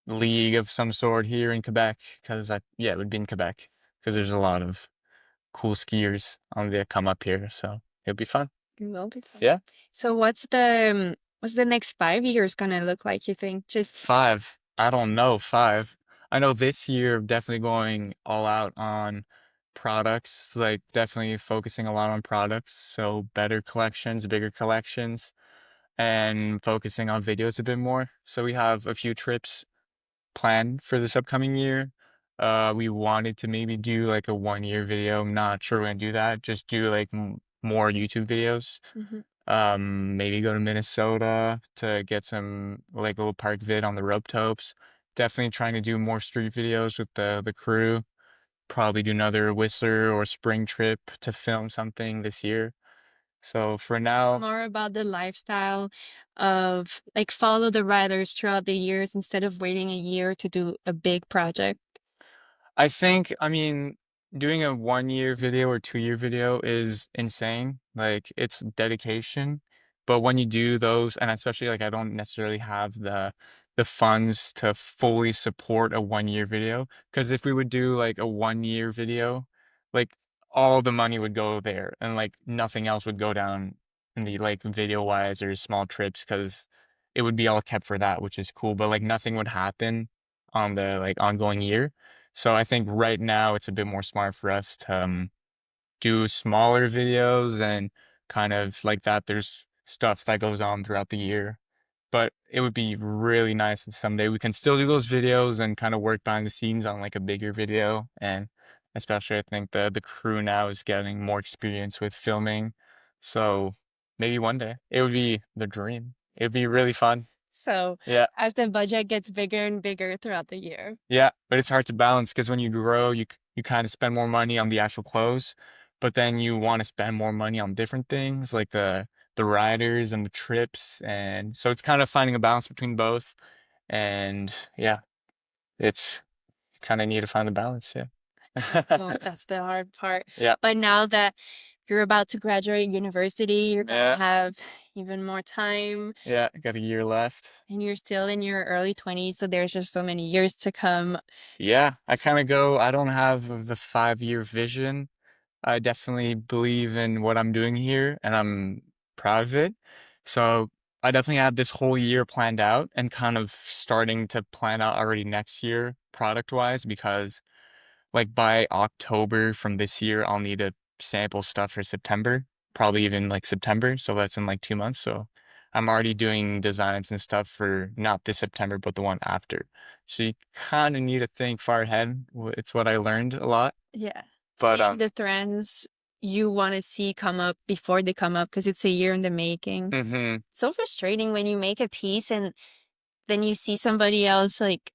league of some sort here in Quebec because yeah, it would be in Quebec because there's a lot of cool skiers on the come up here, so it'll be fun. It will be fun. Yeah. So what's the next 5 years gonna look like, you think? Just 5. I don't know, 5. I know this year definitely going all out on products, like definitely focusing a lot on products, so better collections, bigger collections, and focusing on videos a bit more. So we have a few trips planned for this upcoming year. We wanted to maybe do like a 1 year video. I'm not sure we're gonna do that. Just do like m more YouTube videos. Hmm. Maybe go to Minnesota to get some like little park vid on the rope topes. Definitely trying to do more street videos with the crew. Probably do another Whistler or spring trip to film something this year. So for now, More about the lifestyle of like follow the writers throughout the years instead of waiting a year to do a big project. I think, I mean, doing a 1 year video or 2 year video is insane. Like it's dedication. But when you do those, and especially like I don't necessarily have the funds to fully support a 1 year video. Because if we would do like a 1 year video, like all the money would go there and like nothing else would go down in the like video wise or small trips because it would be all kept for that, which is cool. But like nothing would happen on the like ongoing year. So I think right now it's a bit more smart for us to do smaller videos and kind of like that. There's stuff that goes on throughout the year, but it would be really nice if someday we can still do those videos and kind of work behind the scenes on like a bigger video. And especially I think the crew now is getting more experience with filming. So maybe one day it would be the dream. It would be really fun. So Yeah. as the budget gets bigger and bigger throughout the year. Yeah, but it's hard to balance because when you grow, you kind of spend more money on the actual clothes, but then you want to spend more money on different things like the riders and the trips, and so it's kind of finding a balance between both. And yeah, it's kind of need to find the balance. Yeah. Well, that's the hard part. Yeah. But now that you're about to graduate university, you're gonna Yeah. have even more time Yeah. Got a year left. and you're still in your early 20s, so there's just so many years to come. Yeah, I kind of go, I don't have the 5 year vision. I definitely believe in what I'm doing here and I'm proud of it. So I definitely have this whole year planned out and kind of starting to plan out already next year product wise because like by October from this year, I'll need to sample stuff for September, probably even like September. So that's in like 2 months. So I'm already doing designs and stuff for not this September, but the one after. So you kind of need to think far ahead. It's what I learned a lot. Yeah. But Seeing the trends you want to see come up before they come up because it's a year in the making. mhm. So frustrating when you make a piece and then you see somebody else like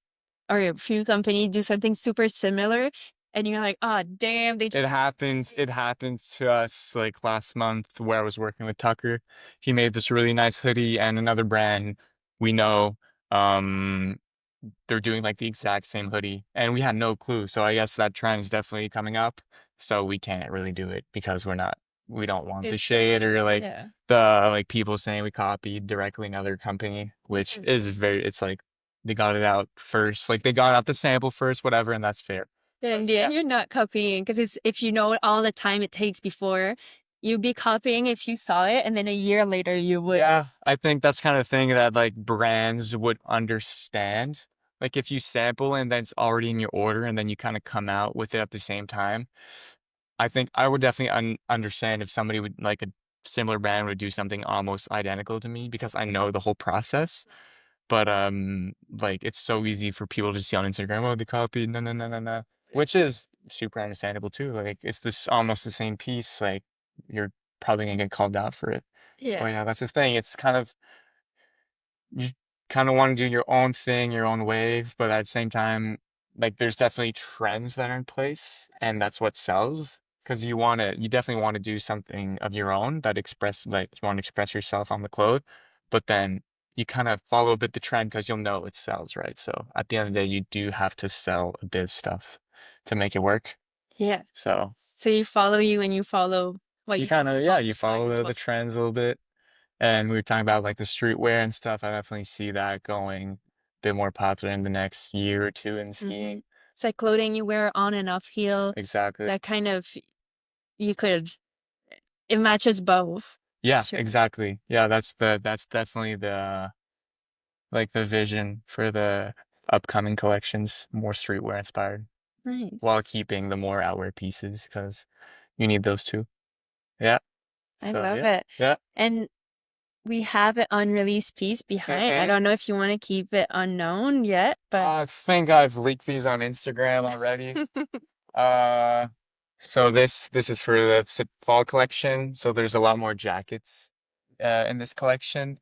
or a few companies do something super similar and you're like, oh damn, they It just happens. It happened to us like last month where I was working with Tucker. He made this really nice hoodie and another brand we know. Um, they're doing like the exact same hoodie, and we had no clue. So I guess that trend is definitely coming up. So we can't really do it because we don't want the it's shade or like yeah. the like people saying we copied directly another company, which Mhm. is very. It's like they got it out first, like they got out the sample first, whatever, and that's fair. And But in the yeah. end, you're not copying because it's if you know all the time it takes before, you'd be copying if you saw it, and then a year later you would. Yeah, I think that's kind of thing that like brands would understand. Like if you sample and then it's already in your order and then you kind of come out with it at the same time. I think I would definitely understand if somebody would like a similar brand would do something almost identical to me because I know the whole process. But like it's so easy for people to see on Instagram, oh, they copied, no, no, no, no, no, which is super understandable too. Like it's this almost the same piece. Like you're probably gonna get called out for it. But Yeah. yeah, that's the thing. It's kind of you kind of want to do your own thing, your own wave, but at the same time, like there's definitely trends that are in place, and that's what sells. Because you definitely want to do something of your own that express, like you want to express yourself on the clothes, but then you kind of follow a bit the trend because you'll know it sells, right? So at the end of the day, you do have to sell a bit of stuff to make it work. Yeah. So So you follow you and you follow what you you see kind of, yeah, on you the blog follow as the well. trends a little bit. And we were talking about like the streetwear and stuff. I definitely see that going a bit more popular in the next year or two in Hmm. skiing. It's like clothing you wear on and off heel. Exactly. That kind of you could it matches both. Yeah, Sure. exactly. Yeah, that's definitely the like the vision for the upcoming collections, more streetwear inspired, while Nice. keeping the more outwear pieces because you need those too. Yeah. I So love yeah, it. yeah. And we have an unreleased piece behind. I hmm don't know if you want to keep it unknown yet, but I think I've leaked these on Instagram already. Uh, so this is for the fall collection. So there's a lot more jackets in this collection.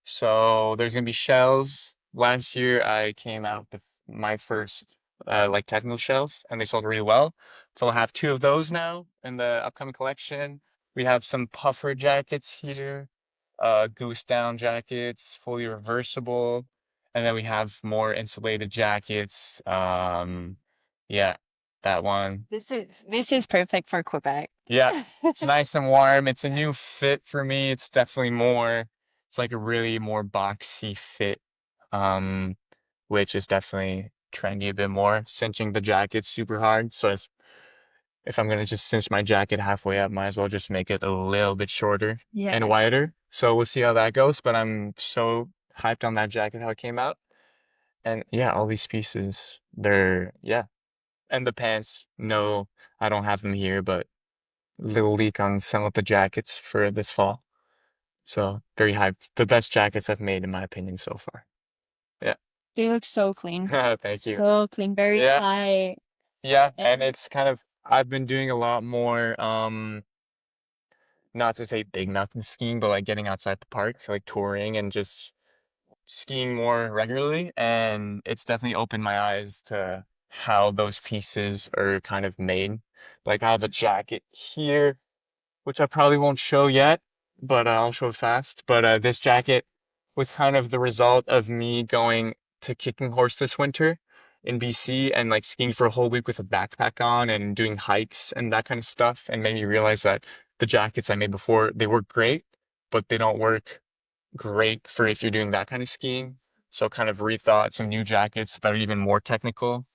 So there's gonna be shells. Last year I came out with my first like technical shells, and they sold really well. So I'll have two of those now in the upcoming collection. We have some puffer jackets here, goose down jackets, fully reversible, and then we have more insulated jackets. Yeah, that one. this is perfect for Quebec. Yeah, it's nice and warm. It's a new fit for me. It's definitely more, it's like a really more boxy fit, um, which is definitely trendy a bit more. Cinching the jacket super hard. So if I'm gonna just cinch my jacket halfway up, might as well just make it a little bit shorter and Yeah. wider. So we'll see how that goes. But I'm so hyped on that jacket, how it came out. And yeah, all these pieces, they're, yeah. And the pants, no, I don't have them here, but little leak on some of the jackets for this fall. So very hyped. The best jackets I've made in my opinion so far. Yeah. They look so clean. Thank you. So clean, very Yeah. high. Yeah. And And it's kind of I've been doing a lot more not to say big mountain skiing, but like getting outside the park, like touring and just skiing more regularly. And it's definitely opened my eyes to how those pieces are kind of made. Like I have a jacket here which I probably won't show yet, but I'll show it fast. But this jacket was kind of the result of me going to Kicking Horse this winter in BC and like skiing for a whole week with a backpack on and doing hikes and that kind of stuff, and made me realize that the jackets I made before, they work great, but they don't work great for if you're doing that kind of skiing. So kind of rethought some new jackets that are even more technical,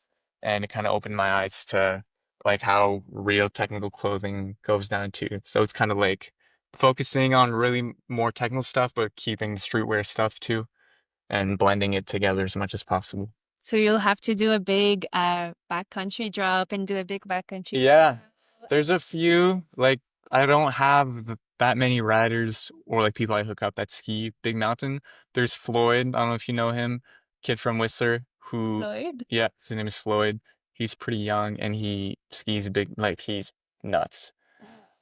and it kind of opened my eyes to like how real technical clothing goes down to. So it's kind of like focusing on really more technical stuff, but keeping the streetwear stuff too, and blending it together as much as possible. so you'll have to do a big backcountry drop and do a big backcountry. Yeah, there's a few like I don't have that many riders or like people I hook up that ski big mountain. There's Floyd. I don't know if you know him, kid from Whistler who, Lloyd. yeah, his name is Floyd. He's pretty young and he skis big, like he's nuts.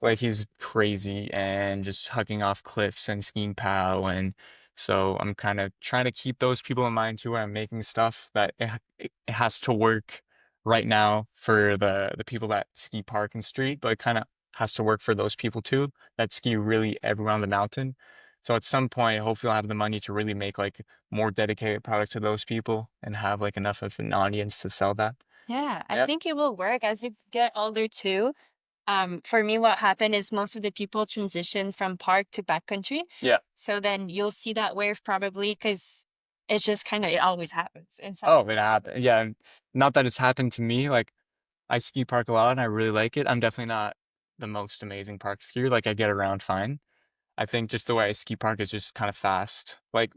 Like he's crazy and just hugging off cliffs and skiing POW. And so I'm kind of trying to keep those people in mind too, where I'm making stuff that it has to work right now for the people that ski park and street, but it kind of has to work for those people too that ski really everywhere on the mountain. So at some point, hopefully I'll have the money to really make like more dedicated products to those people and have like enough of an audience to sell that. Yeah, I Yep. think it will work as you get older too. For me, what happened is most of the people transition from park to backcountry. Yeah. So then you'll see that wave probably because it's just kind of, it always happens. And so, Oh, it happened. Yeah. And not that it's happened to me. Like I ski park a lot and I really like it. I'm definitely not the most amazing park skier. Like I get around fine. I think just the way I ski park is just kind of fast. Like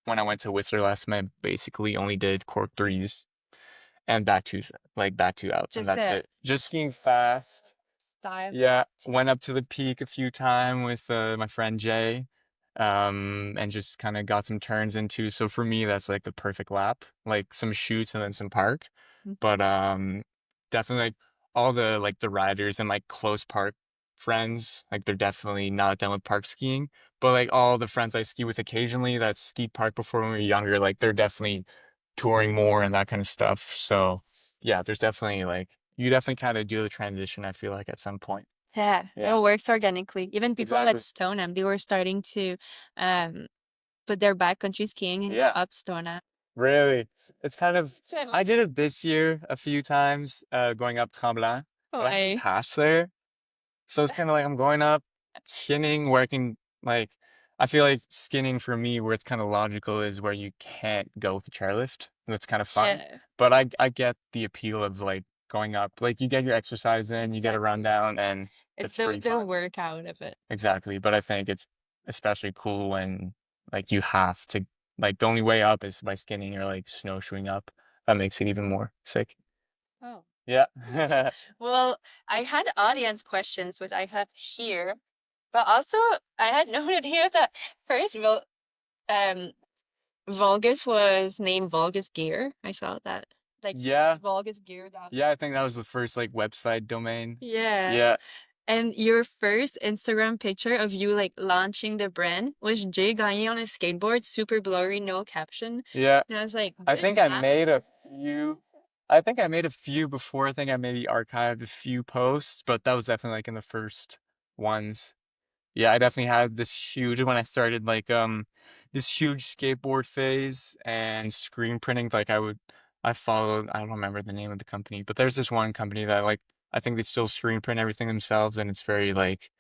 when I went to Whistler last time, I basically only did cork threes and back two outs, and just that's the it. Just skiing fast. style. Yeah, went up to the peak a few times with my friend Jay, and just kind of got some turns into. So for me, that's like the perfect lap, like some shoots and then some park. But definitely like all the like the riders and like close park friends, like they're definitely not done with park skiing. But like all the friends I ski with occasionally that skied park before when we were younger, like they're definitely touring more and that kind of stuff. So yeah, there's definitely like you definitely kind of do the transition, I feel like at some point. Yeah, it Yeah, works organically. Even people at exactly. Stoneham, they were starting to um put their backcountry skiing and go Yeah, up Stoneham. really. It's kind of, So, I did it this year a few times, going up Tremblant, oh, but I have to pass there. So it's kind of like I'm going up, skinning, where I can, like, I feel like skinning for me, where it's kind of logical, is where you can't go with the chairlift. And it's kind of fun. yeah, But I get the appeal of like going up. Like you get your exercise in, you get a exactly. rundown, and It's it's the pretty the fun. workout of it. Exactly. But I think it's especially cool when like you have to, like the only way up is by skinning or like snowshoeing up. that makes it even more sick. Oh. Yeah. Well, I had audience questions, which I have here, but also I had noted here that first um Vulgus was named Vulgus Gear. I saw that. Like Yeah. Vulgus Gear. Yeah, I think that was the first like website domain. Yeah. Yeah. And your first Instagram picture of you like launching the brand was Jay Gagne on a skateboard, super blurry, no caption. Yeah. And I was like, I when think did I that made happen? a few I think I made a few before. I think I maybe archived a few posts, but that was definitely like in the first ones. Yeah, I definitely had this huge when I started like this huge skateboard phase and screen printing. Like I followed, I don't remember the name of the company, but there's this one company that like I think they still screen print everything themselves, and it's very like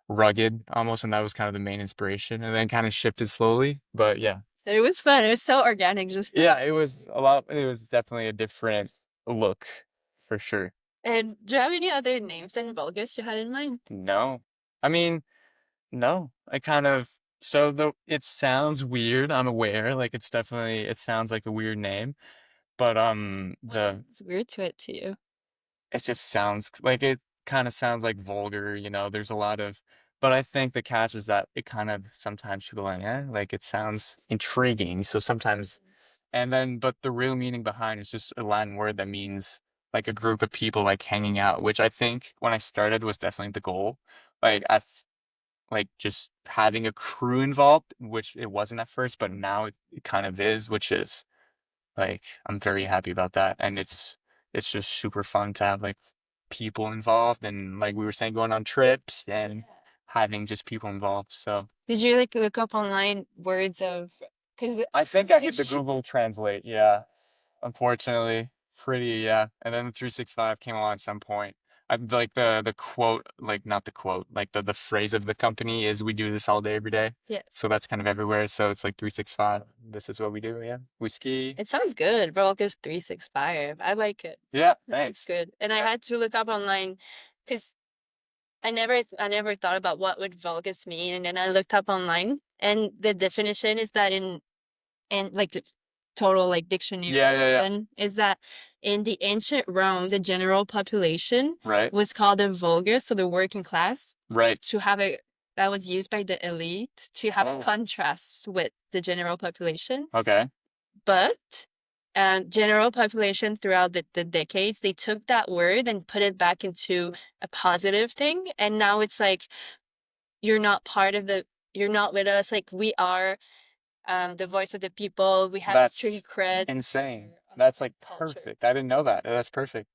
rugged almost, and that was kind of the main inspiration, and then kind of shifted slowly. But yeah, So it was fun. It was so organic, just fun. yeah, it was a lot. It was definitely a different look for sure. And do you have any other names than Vulgus you had in mind? No, I mean, no, I kind of so the it sounds weird, I'm aware, like it's definitely it sounds like a weird name, but the It's weird to it too. it just sounds like it kind of sounds like vulgar, there's a lot of but I think the catch is that it kind of sometimes people are like, like it sounds intriguing. So sometimes and then but the real meaning behind is just a Latin word that means like a group of people like hanging out, which I think when I started was definitely the goal. Like like just having a crew involved, which it wasn't at first, but now it kind of is, which is like I'm very happy about that. And it's just super fun to have like people involved and like we were saying, going on trips and having just people involved. So Did you like look up online words of, because I think I hit the Google Translate, yeah. Unfortunately, pretty, yeah. And then the 365 came along at some point. I like the quote, like not the quote, like the phrase of the company is we do this all day, every day. yes, So that's kind of everywhere. So it's like 365. This is what we do, yeah. We ski. it sounds good. Vulgus 365. I like it. Yeah, It's thanks. good. And I Yeah. had to look up online because I never thought about what would Vulgus mean, and then I looked up online, and the definition is that in like the total like dictionary Yeah, yeah, yeah. open is that in the ancient Rome, the general population Right, was called the vulgus, so the working class, right. to have a that was used by the elite to have a Oh, contrast with the general population. okay. But general population throughout the decades, they took that word and put it back into a positive thing. And now it's like, you're not part of you're not with us. Like we are the voice of the people. We have That's street cred. insane. That's like Culture. perfect. I didn't know that. That's perfect.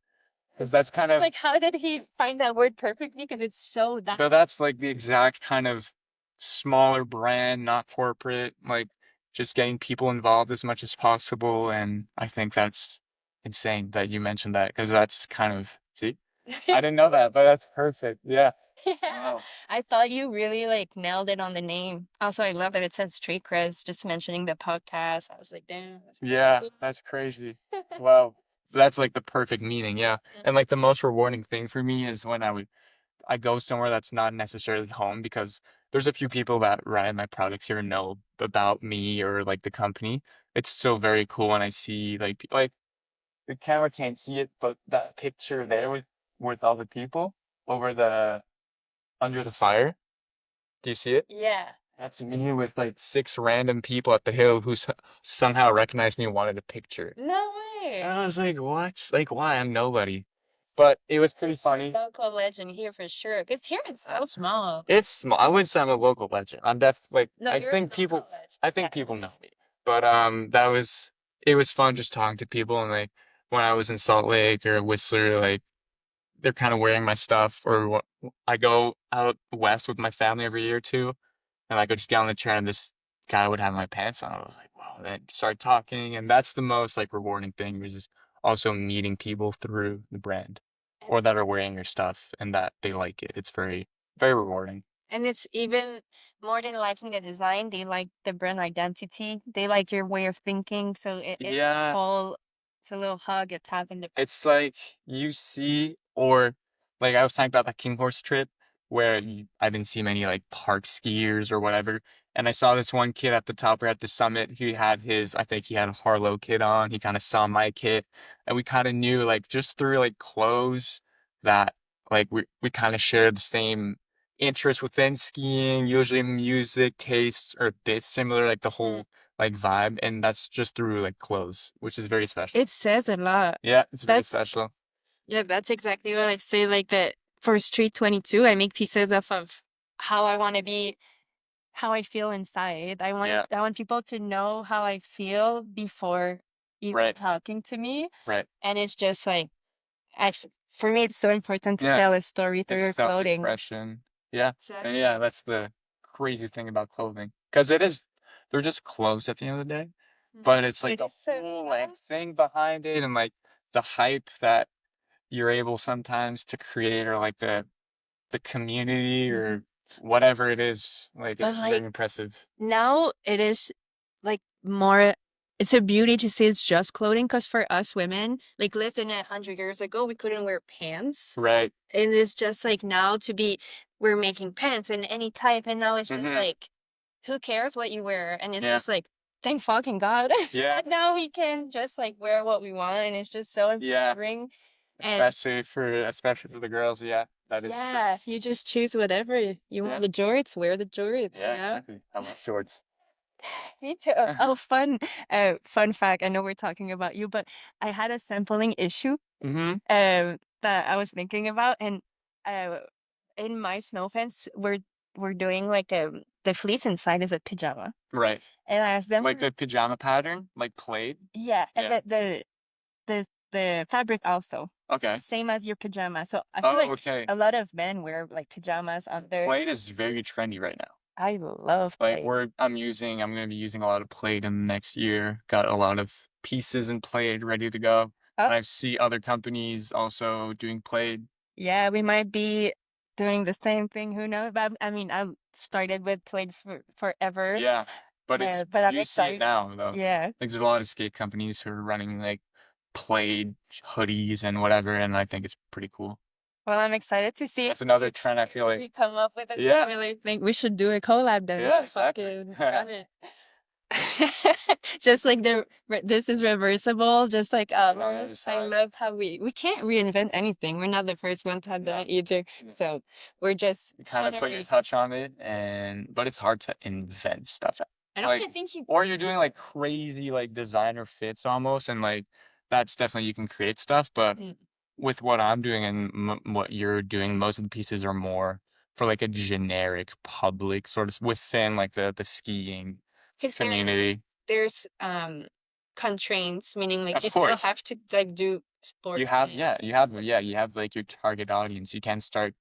Because that's kind of Like, how did he find that word perfectly? Because it's so that. but that's like the exact kind of smaller brand, not corporate, like just getting people involved as much as possible. And I think that's insane that you mentioned that because that's kind of, see, I didn't know that, but that's perfect. Yeah. Yeah. Wow. I thought you really like nailed it on the name. Also, I love that it says street creds, just mentioning the podcast. I was like, damn. Yeah, that's crazy. Wow. That's like the perfect meaning. Yeah. And like the most rewarding thing for me is when I go somewhere that's not necessarily home because there's a few people that ride my products here and know about me or like the company. It's still very cool when I see like the camera can't see it, but that picture there with all the people over the under the fire. Do you see it? Yeah. That's me with like six random people at the hill who somehow recognized me and wanted a picture. No And way. I was like, what? Like, why? I'm nobody. But it was pretty funny. Local legend here for sure. Because here it's so small. It's small. I wouldn't say I'm a local legend. I'm like No, I you're a think local people legend. I think people know Yes. me. But that was it was fun just talking to people and like when I was in Salt Lake or Whistler, like they're kind of wearing my stuff or I go out west with my family every year too, and I could just get on the chair and this guy would have my pants on. I was like, wow, and then start talking and that's the most like rewarding thing was just also meeting people through the brand or that are wearing your stuff and that they like it. It's very, very rewarding. And it's even more than liking the design, they like the brand identity. They like your way of thinking. So Yeah, it's a little hug, a tap in the it's like you see, or like I was talking about that King Horse trip where I didn't see many like park skiers or whatever. And I saw this one kid at the top or at the summit. I think he had a Harlow kit on. He kind of saw my kit, and we kind of knew like just through like clothes that like we kind of shared the same interests within skiing. Usually music tastes are a bit similar, like the Mm. whole like vibe, and that's just through like clothes, which is very special. It says a lot. Yeah, it's very That's special. Yeah, that's exactly what I say. Like that for Street 22, I make pieces of how I want to be, how I feel inside. Yeah, I want people to know how I feel before even right, talking to me. right. And it's just like, for me, it's so important to Yeah. tell a story through It's your clothing. self-expression. Yeah. And Exactly. yeah, that's the crazy thing about clothing. Because they're just clothes at the end of the day. But it's like It the is so whole like fast. thing behind it and like the hype that you're able sometimes to create or like the community Mhm. or whatever it is. Like But it's very like impressive. now it is like more, it's a beauty to say it's just clothing. Because for us women, like less than 100 years ago, we couldn't wear pants. Right. And it's just like now we're making pants in any type. And now it's just Hmm. like, who cares what you wear? And it's Yeah. just like, thank fucking God. Yeah. that now we can just like wear what we want. And it's just so Yeah. empowering. And Especially for the girls. Yeah. That is true. yeah, you just choose whatever you want. Yeah. The jorts, wear the jorts, Yeah, exactly. I love shorts. Me too. Oh, fun fact. I know we're talking about you, but I had a sampling issue Hmm. that I was thinking about, and uh, in my snow pants, we're doing like the fleece inside is a pajama, Right. and I asked them, Like the pajama pattern, like plaid? yeah, and Yeah. the fabric also Okay. same as your pajama. So I feel Oh, like okay. a lot of men wear like pajamas under. Plaid is very trendy right now. I love Like play. I'm gonna be using a lot of plaid in the next year. Got a lot of pieces in plaid ready to go. Oh, And I see other companies also doing plaid. yeah, we might be doing the same thing. Who knows? But I mean, I started with played for forever, Yeah. But but I'm you see it excited. now though. Yeah. Like there's a lot of skate companies who are running like plaid hoodies and whatever, and I think it's pretty cool. Well, I'm excited to see That's another if trend I feel like. we come up with a Yeah. similar thing. We should do a collab then. Yeah, Let's exactly. fucking run it. Just like this is reversible. Just like On the other I side. love how we can't reinvent anything. We're not the first one to have done No. it either. No. So we're just You kind of put your touch on it, but it's hard to invent stuff. I don't Like, even think you. or you're doing like crazy like designer fits almost, and like that's definitely you can create stuff. But Mm. with what I'm doing and what you're doing, most of the pieces are more for like a generic public sort of within like the skiing Because community. there's constraints, meaning like Of you still course, have to like do sportsman. you have like your target audience. You can start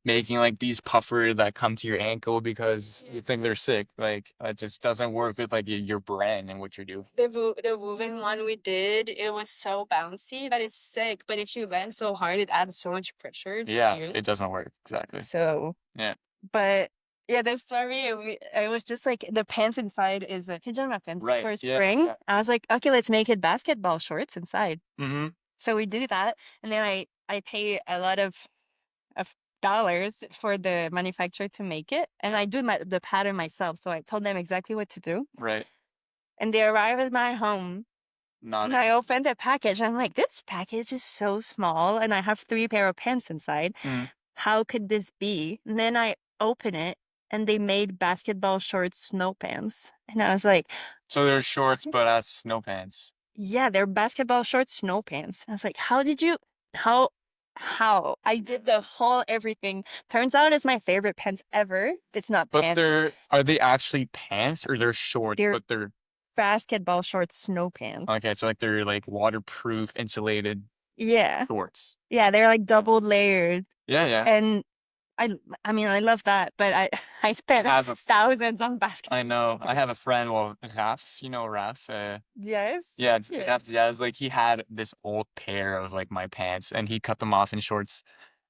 making like these puffer that come to your ankle because you think they're sick. Like it just doesn't work with like your brand and what you're doing. The woven one we did, it was so bouncy that it's sick. But if you land so hard, it adds so much pressure to Yeah, you. it doesn't work exactly. So, Yeah, but yeah, this story, it was just like the pants inside is a pajama pants right. for Yeah, spring. yeah. I was like, okay, let's make it basketball shorts inside. Mm-hmm. So we do that, and then I pay a lot of dollars for the manufacturer to make it, and I do the pattern myself. So I told them exactly what to do, Right. and they arrive at my home, Not and I opened the package. I'm like, this package is so small, and I have 3 pair of pants inside. mm. How could this be? And then I open it, and they made basketball shorts snow pants, and I was like, So they're shorts, but as snow pants. yeah, they're basketball shorts snow pants. I was like, how did you? How? How? I did the whole everything. Turns out it's my favorite pants ever. It's not But pants. are they actually pants or they're shorts? They're But they're basketball shorts snow pants. okay. So like they're like waterproof, insulated Yeah. shorts. Yeah, they're like double layered. Yeah, yeah. And I I mean I love that, but I spent Have a thousands on I basketball know. I have a shorts. friend, well, Raf, you know Raf. Yes. Yeah, Yeah. Raf, yeah, it's like he had this old pair of like my pants and he cut them off in shorts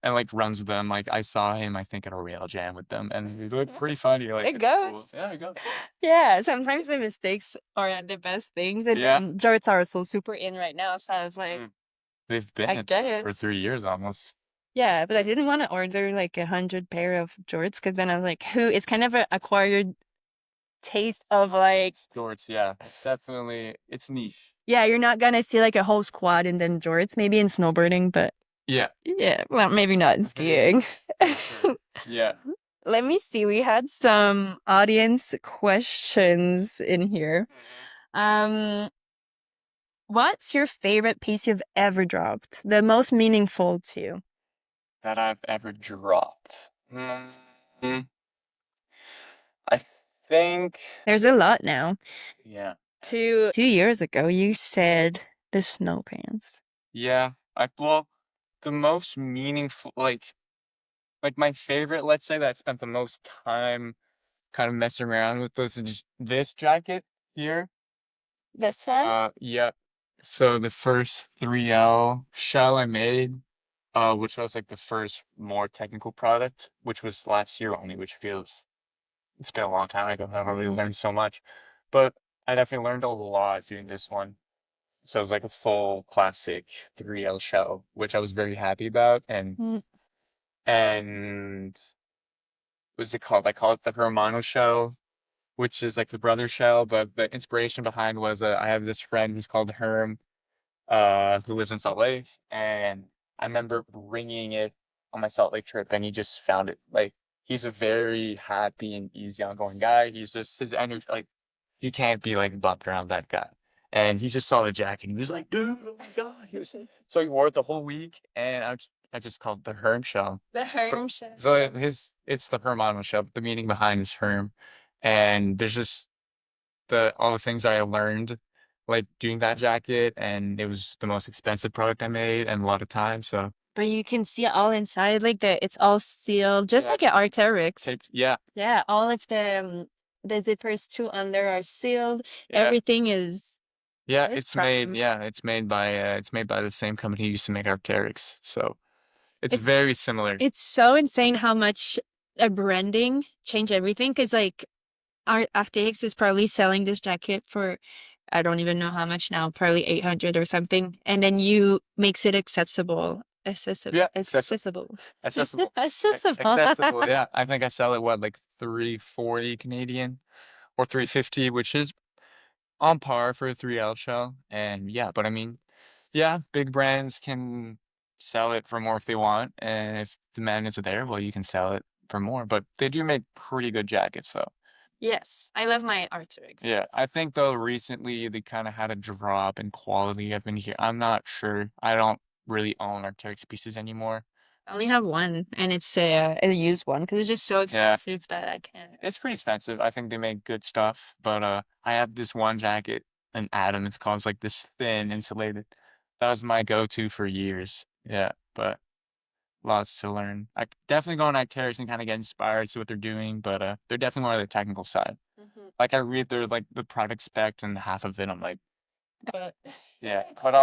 and like runs them. Like I saw him, I think, at a rail jam with them and they look pretty funny. Like It it's goes. cool. Yeah, it goes. Yeah, sometimes the mistakes are the best things, and Yeah. then jorts are so super in right now. So I was like, Mm. They've I been for guess. 3 years almost. Yeah, but I didn't want to order like 100 pair of jorts because then I was like, who? It's kind of a acquired taste of like Shorts, yeah. Definitely, it's niche. yeah, you're not gonna see like a whole squad in then jorts, maybe in snowboarding, but Yeah, yeah, well, maybe not in skiing. for sure. Yeah. Let me see. We had some audience questions in here. Um, what's your favorite piece you've ever dropped? The most meaningful to you? That I've ever dropped. I think, There's a lot now. yeah. 2 years ago, you said the snow pants. Yeah. Well, the most meaningful, like my favorite, let's say that I spent the most time kind of messing around with this jacket here. This one? Yeah. So the first 3L shell I made, which was like the first more technical product, which was last year only, which feels it's been a long time ago. I've already learned so much, but I definitely learned a lot doing this one. So it was like a full classic 3L shell, which I was very happy about. Mm. And what's it called? I call it the Hermano shell, which is like the brother shell. But the inspiration behind was I have this friend who's called Herm, who lives in Salt Lake, and I remember bringing it on my Salt Lake trip, and he just found it. Like he's a very happy and easy outgoing guy. He's just his energy, like he can't be like bumped around that guy. And he just saw the jacket, and he was like, "Dude, oh my god!" So he wore it the whole week, and I just called it the Herm shell. The But- Herm shell. So it's the Hermano shell. But the meaning behind is Herm, and there's just the all the things I learned like doing that jacket, and it was the most expensive product I made and a lot of time. So But you can see it all inside, like it's all sealed, just yeah, like at Arc'teryx. taped. Yeah, Yeah, all of the zippers too under are sealed. yeah, Everything is yeah. it's prime. It's made by the same company who used to make Arc'teryx. So it's It's very similar. it's so insane how much a branding changed everything. Because like our Arc'teryx is probably selling this jacket for I don't even know how much now, probably 800 or something, and then you makes it Yeah, accessible, accessible, accessible. accessible. Yeah, I think I sell it what like 340 Canadian or 350, which is on par for a 3L shell. And yeah, but I mean, yeah, big brands can sell it for more if they want, and if demand is there, well, you can sell it for more. But they do make pretty good jackets, though. Yes, I love my Arc'teryx. Yeah, I think though recently they kind of had a drop in quality. I've been here. I'm not sure. I don't really own Arc'teryx pieces anymore. I only have one, and it's a used one because it's just so Yeah, expensive that I can't. it's pretty expensive. I think they make good stuff, but I have this one jacket, an Atom. It's called it's like this thin insulated. That was my go-to for years. Yeah, but lots to learn. I definitely go on Arc'teryx and kind of get inspired, see what they're doing, but they're definitely more on the technical side. Mhm. Like I read their like the product spec and half of it, I'm like, But yeah. But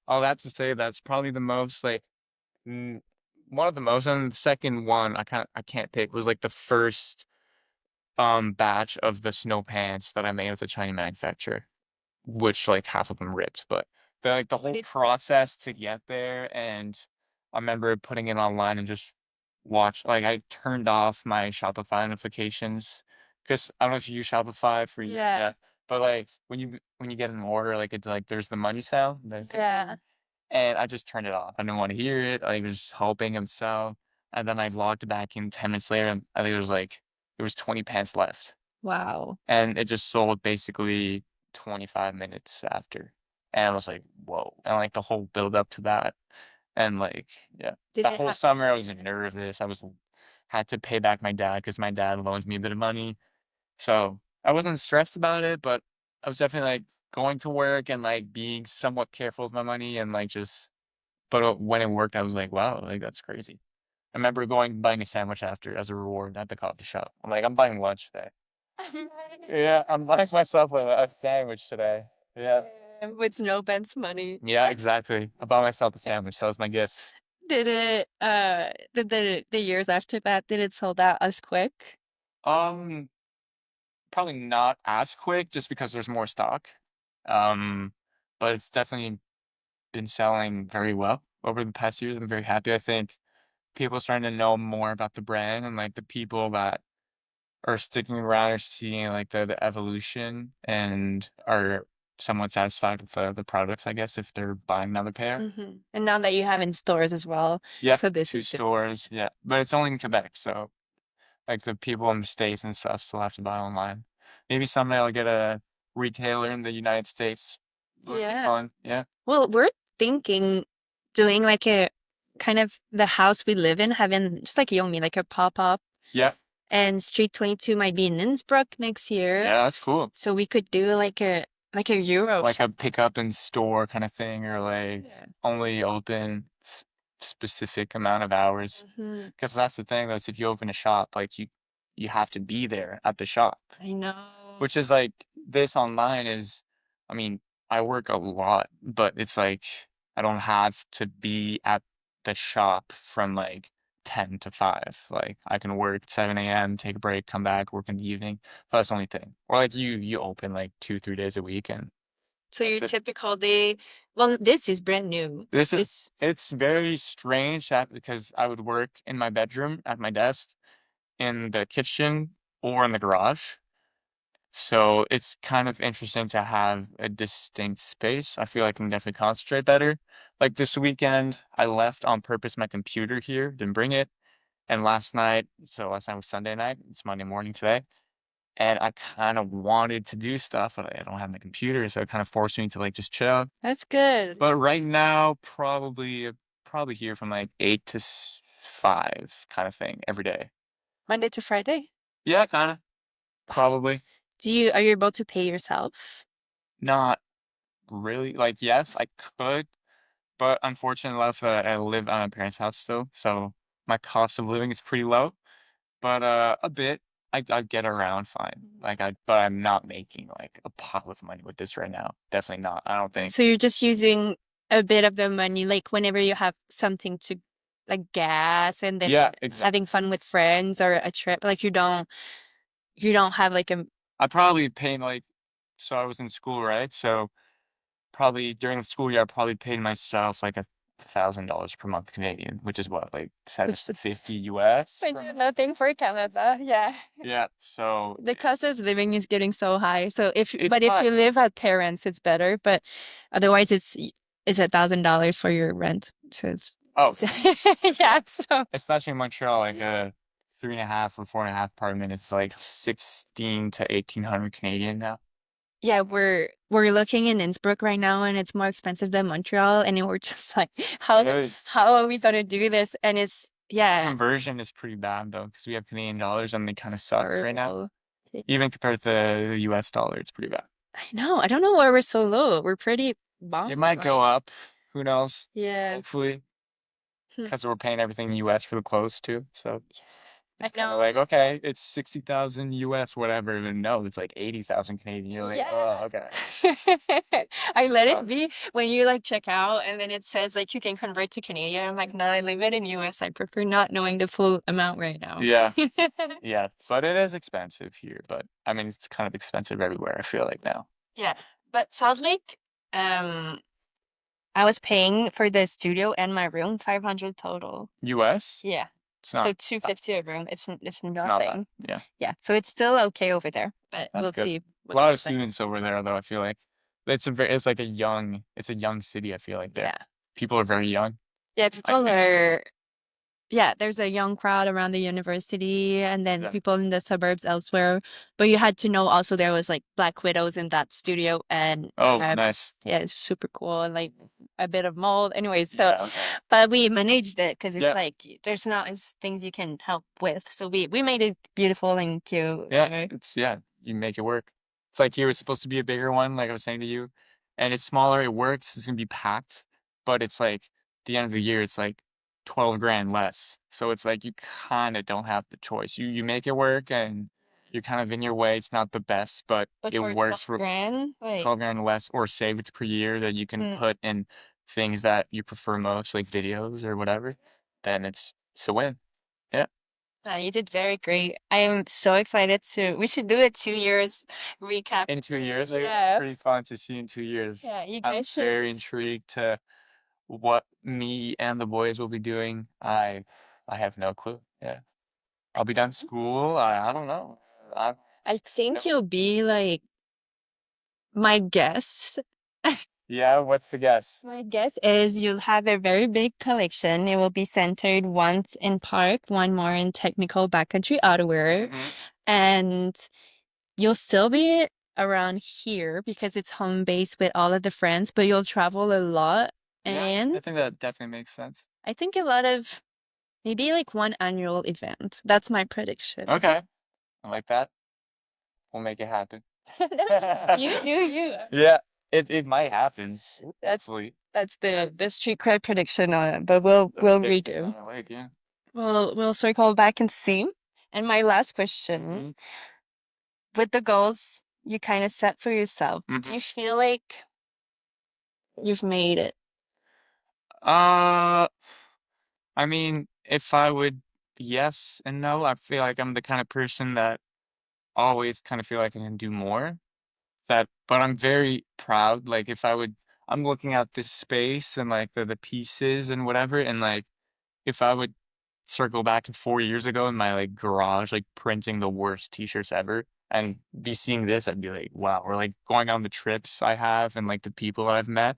all that to say, that's probably the most like mm, one of the most, and the second one I can't pick was like the first batch of the snow pants that I made with a Chinese manufacturer, which like half of them ripped, but the whole process to get there, and I remember putting it online and just watch like I turned off my Shopify notifications because I don't know if you use Shopify for yeah, but like when you get an order, like it's like there's the money sound, yeah. and I just turned it off. I didn't want to hear it. I was hoping himself, and then I logged back in 10 minutes later, and I think there was 20 pants left, Wow. and it just sold basically 25 minutes after. And I was like, whoa. And like the whole build up to that. And like, yeah, Did that it whole have? summer I was nervous. Had to pay back my dad because my dad loaned me a bit of money. So I wasn't stressed about it, but I was definitely like going to work and like being somewhat careful with my money and like but when it worked, I was like, wow, like that's crazy. I remember buying a sandwich after as a reward at the coffee shop. I'm like, I'm buying lunch today. Yeah, I'm buying myself a sandwich today. Yeah. With no Ben's money. Yeah, exactly. I bought myself a sandwich. That was my gift. Did it did the years after that did it sold out as quick? Um, Probably not as quick just because there's more stock. Um, but it's definitely been selling very well over the past years. I'm very happy. I think people are starting to know more about the brand and like the people that are sticking around or seeing like the evolution and are somewhat satisfied with the products, I guess, if they're buying another pair. And now that you have in stores as well, Yep, so this two is different. stores, yeah. But it's only in Quebec, so like the people in the States and stuff still have to buy online. Maybe someday I'll get a retailer in the United States. Would be Yeah. fun. Yeah. Well, we're thinking doing like a kind of the house we live in, having just like Yomi, like a pop-up. Yeah. And Street 22 might be in Innsbruck next year. Yeah, that's cool. So we could do like a Euro Like shop. a pick up in store kind of thing, or like Yeah. only open specific amount of hours. hmm Because that's the thing, though, is if you open a shop, like you have to be there at the shop. I know. Which is like this online is, I mean, I work a lot, but it's like I don't have to be at the shop from like 10 to 5. Like I can work at 7 a.m., take a break, come back, work in the evening. But that's the only thing. Or like you open like 2, 3 days a week and So your that's it. typical day, well, this is brand new. This is This, it's very strange that because I would work in my bedroom at my desk, in the kitchen, or in the garage. So it's kind of interesting to have a distinct space. I feel like I can definitely concentrate better. Like this weekend, I left on purpose my computer here, didn't bring it. And last night was Sunday night, it's Monday morning today. And I kind of wanted to do stuff, but I don't have my computer, so it kind of forced me to like just chill. that's good. But right now, probably here from like 8 to 5 kind of thing every day. Monday to Friday. Yeah, kind of, probably. Are you able to pay yourself? Not really. Like, yes, I could. But unfortunately enough, I live at my parents' house still, so my cost of living is pretty low. But a bit, I get around fine. But I'm not making like a pile of money with this right now. Definitely not. I don't think. So you're just using a bit of the money, like whenever you have something to like gas and then Yeah, exactly. having fun with friends or a trip, like you don't have like a I probably paid like, so I was in school, right? So probably during the school year, I probably paid myself like $1,000 per month Canadian, which is what, like which 750 US which per is month? nothing for Canada. Yeah. Yeah. So The cost of living is getting so high. So it's if high. you live at parents, it's better. But otherwise, it's $1,000 for your rent. So Oh, it's yeah. So especially in Montreal, like a 3.5 or 4.5 apartment is like 16 to 1,800 Canadian now. yeah, we're looking in Innsbruck right now, and it's more expensive than Montreal. And then we're just like, Really? how are we gonna do this? And it's yeah, Conversion is pretty bad though, because we have Canadian dollars and they kind of suck right now. horrible. Even compared to the US dollar, it's pretty bad. I know. I don't know why we're so low. We're pretty It bummed. might go Like up. Who knows? yeah. Hopefully, Hmm. because we're paying everything in US for the clothes too. So I it's kind of know. like, okay, it's 60,000 US, whatever. And no, it's like 80,000 Canadian. You're like, Yeah. oh, okay. I let it be Sucks. when you like check out and then it says like you can convert to Canadian. I'm like, no, I live it in US. I prefer not knowing the full amount right now. Yeah. Yeah, but it is expensive here. But I mean, it's kind of expensive everywhere, I feel like now. Yeah. But Salt Lake, I was paying for the studio and my room 500 total. US? Yeah. It's So not, 250 a room. It's it's not bad. nothing. Yeah, Yeah. So it's still okay over there, but that's we'll good. see A what lot of happens. students over there, though, I feel like. It's a young city, I feel like there. Yeah. People are very young, Yeah, I people think. are yeah, there's a young crowd around the university and then Yeah. people in the suburbs elsewhere. But you had to know also there was like Black Widows in that studio and Oh, nice. yeah, it's super cool and like a bit of mold. Anyway, so Yeah, okay. but we managed it because it's Yeah, like there's not as things you can help with. So we made it beautiful and cute. yeah, yeah, you make it work. It's like here was supposed to be a bigger one, like I was saying to you, and it's smaller, it works, it's gonna be packed, but it's like the end of the year, it's like 12 grand less. So it's like you kind of don't have the choice. You make it work and you're kind of in your way. It's not the best, but But it for works 12 for grand, like 12 grand less or saved per year that you can mm, put in things that you prefer most, like videos or whatever, then it's a win. Yeah. you did very great. I am so excited to we should do a 2 years recap. In 2 years, like, it's Yeah. pretty fun to see in 2 years. Yeah, you I'm guys should. very intrigued to what me and the boys will be doing. I have no clue. Yeah. I'll be done school. I don't know. I think you'll be like my guess. Yeah, what's the guess? My guess is you'll have a very big collection. It will be centered once in park, one more in technical backcountry outerwear, and you'll still be around here because it's home base with all of the friends, but you'll travel a lot. Yeah, And I think that definitely makes sense. I think a lot of maybe like one annual event. That's my prediction. Okay, I like that. We'll make it happen. You. Yeah, it might happen. That's Hopefully. that's the street cred prediction on it, but we'll redo. Yeah. We'll circle back and see. And my last question, with the goals you kind of set for yourself, do you feel like you've made it? Uh, I mean, if I would, yes and no. I feel like I'm the kind of person that always kind of feel like I can do more. But I'm very proud. Like if I would, I'm looking at this space and like the pieces and whatever, and like if I would circle back to 4 years ago in my like garage, like printing the worst t-shirts ever, and be seeing this, I'd be like, wow. Or like going on the trips I have and like the people I've met,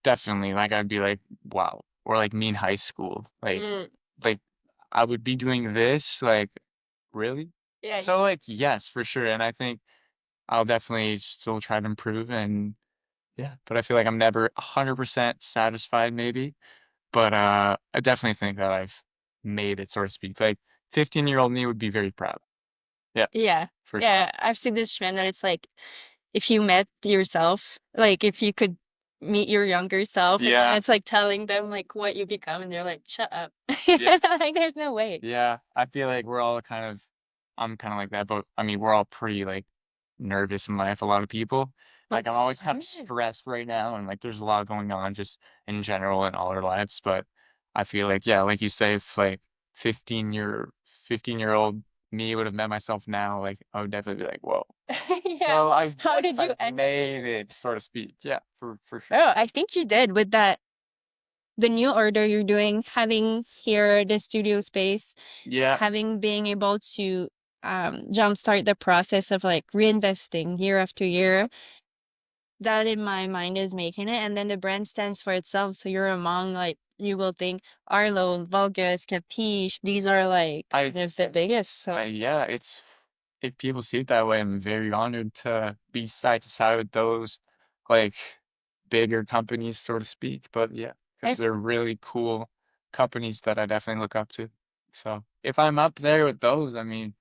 definitely. Like I'd be like, wow. Or like me in high school, like I would be doing this, like really. Yeah. So like yes, for sure. And I think I'll definitely still try to improve and yeah, but I feel like I'm never 100% satisfied maybe, but I definitely think that I've made it, so to speak. Like 15-year-old me would be very proud. Yeah, Yeah. for sure. Yeah. I've seen this trend that it's like if you met yourself, like if you could meet your younger self, and Yeah. it's like telling them like what you become, and they're like, "Shut up!" Yeah. Like there's no way. Yeah, I feel like we're all kind of I'm kind of like that, but I mean, we're all pretty like nervous in life, a lot of people. Like I'm That's always kind of hard. stressed right now and like there's a lot going on just in general in all our lives, but I feel like yeah, like you say if like 15-year old me would have met myself now, like I would definitely be like, "Whoa." Yeah. So I How guess did you I've end up made here? it, so to speak. Yeah, for sure. Oh, I think you did with that the new order you're doing, having here the studio space, Yeah. having being able to jumpstart the process of like reinvesting year after year. That in my mind is making it, and then the brand stands for itself. So you're among like you will think Arlo, Vulgus, Capiche. These are like I the biggest. So yeah, it's if people see it that way, I'm very honored to be side to side with those like bigger companies, so to speak. But yeah, because I, they're really cool companies that I definitely look up to. So if I'm up there with those, I mean,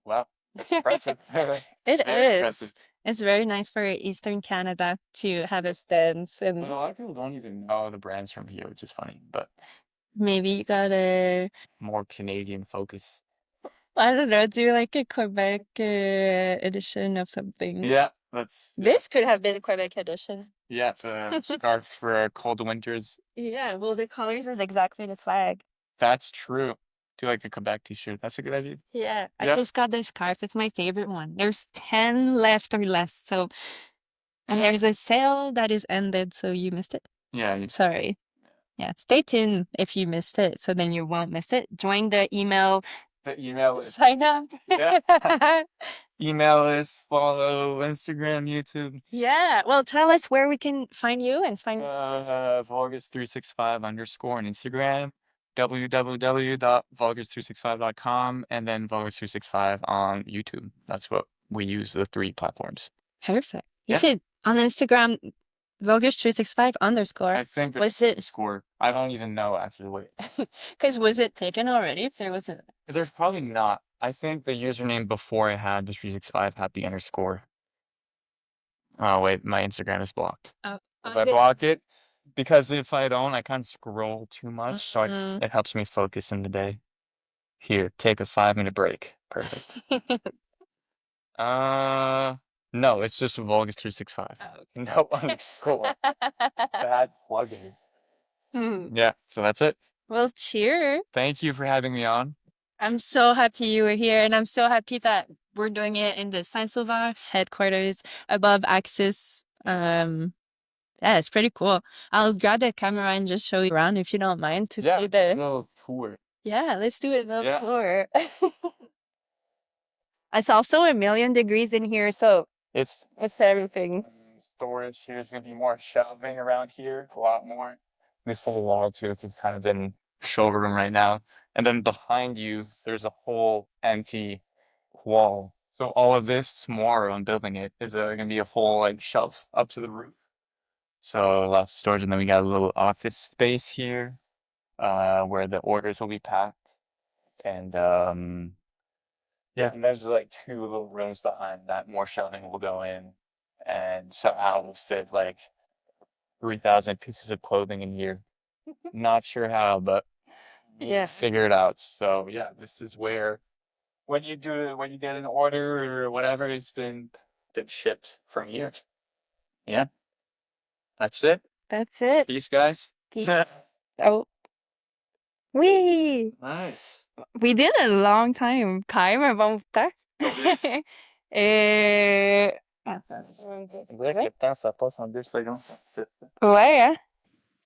wow, that's impressive. it Very impressive. is. It's very nice for Eastern Canada to have a stance, But a and lot of people don't even know the brands from here, which is funny, but maybe you gotta, more Canadian focus. I don't know, do like a Quebec edition of something. Yeah, that's This could have been a Quebec edition. yeah, the scarf for cold winters. Yeah, well, the colors is exactly the flag. That's true. Do like a Quebec t-shirt. That's a good idea. Yeah, I Yeah. just got this scarf. It's my favorite one. There's 10 left or less. So, and there's a sale that is ended, so you missed it. Yeah. Sorry. Yeah, stay tuned if you missed it, so then you won't miss it. Join the email The email list. sign up. Yeah. Email list, follow Instagram, YouTube. Yeah, well, tell us where we can find you and find. Vulgus365 underscore on Instagram, www.vulgus365.com, and then Vulgus365 on YouTube. That's what we use, the three platforms. Perfect. You Yeah. said on Instagram, Vulgus365 underscore. I think Was there's it? score. I don't even know actually. Wait. Because was it taken already? If there wasn't. There's probably not. I think the username before I had the 365 had the underscore. Oh wait, my Instagram is blocked. Oh, If I block it, because if I don't, I can't scroll too much, so it helps me focus in the day. Here, take a 5-minute break. Perfect. Uh, no, it's just Vulgus365. Oh, okay. No underscore. Bad plugging. Yeah, so that's it. Well, cheer. Thank you for having me on. I'm so happy you were here, and I'm so happy that we're doing it in the Saint-Sauveur headquarters above Axis. Yeah, it's pretty cool. I'll grab the camera and just show you around if you don't mind to see the. No, tour. Yeah, let's do it a little Yeah. tour. It's also 1,000,000 degrees in here, so It's it's everything. storage. Here's gonna be more shelving around here, a lot more. This whole wall too, it's kind of in showroom right now. And then behind you, there's a whole empty wall. So all of this tomorrow, I'm building it, is gonna be a whole like shelf up to the roof. So lots of storage, and then we got a little office space here, where the orders will be packed. And yeah, and there's like two little rooms behind that. More shelving will go in, and somehow we'll fit like 3,000 pieces of clothing in here. Not sure how, but Yeah. figure it out. So yeah, this is where when you get an order or whatever, it's been shipped from here. Yeah, that's it. That's it. Peace, guys. Oh, we Nice. we did a long time. Timer vamos estar. Eh, Ouais, que le temps, ça passe en 2 secondes. ouais, hein?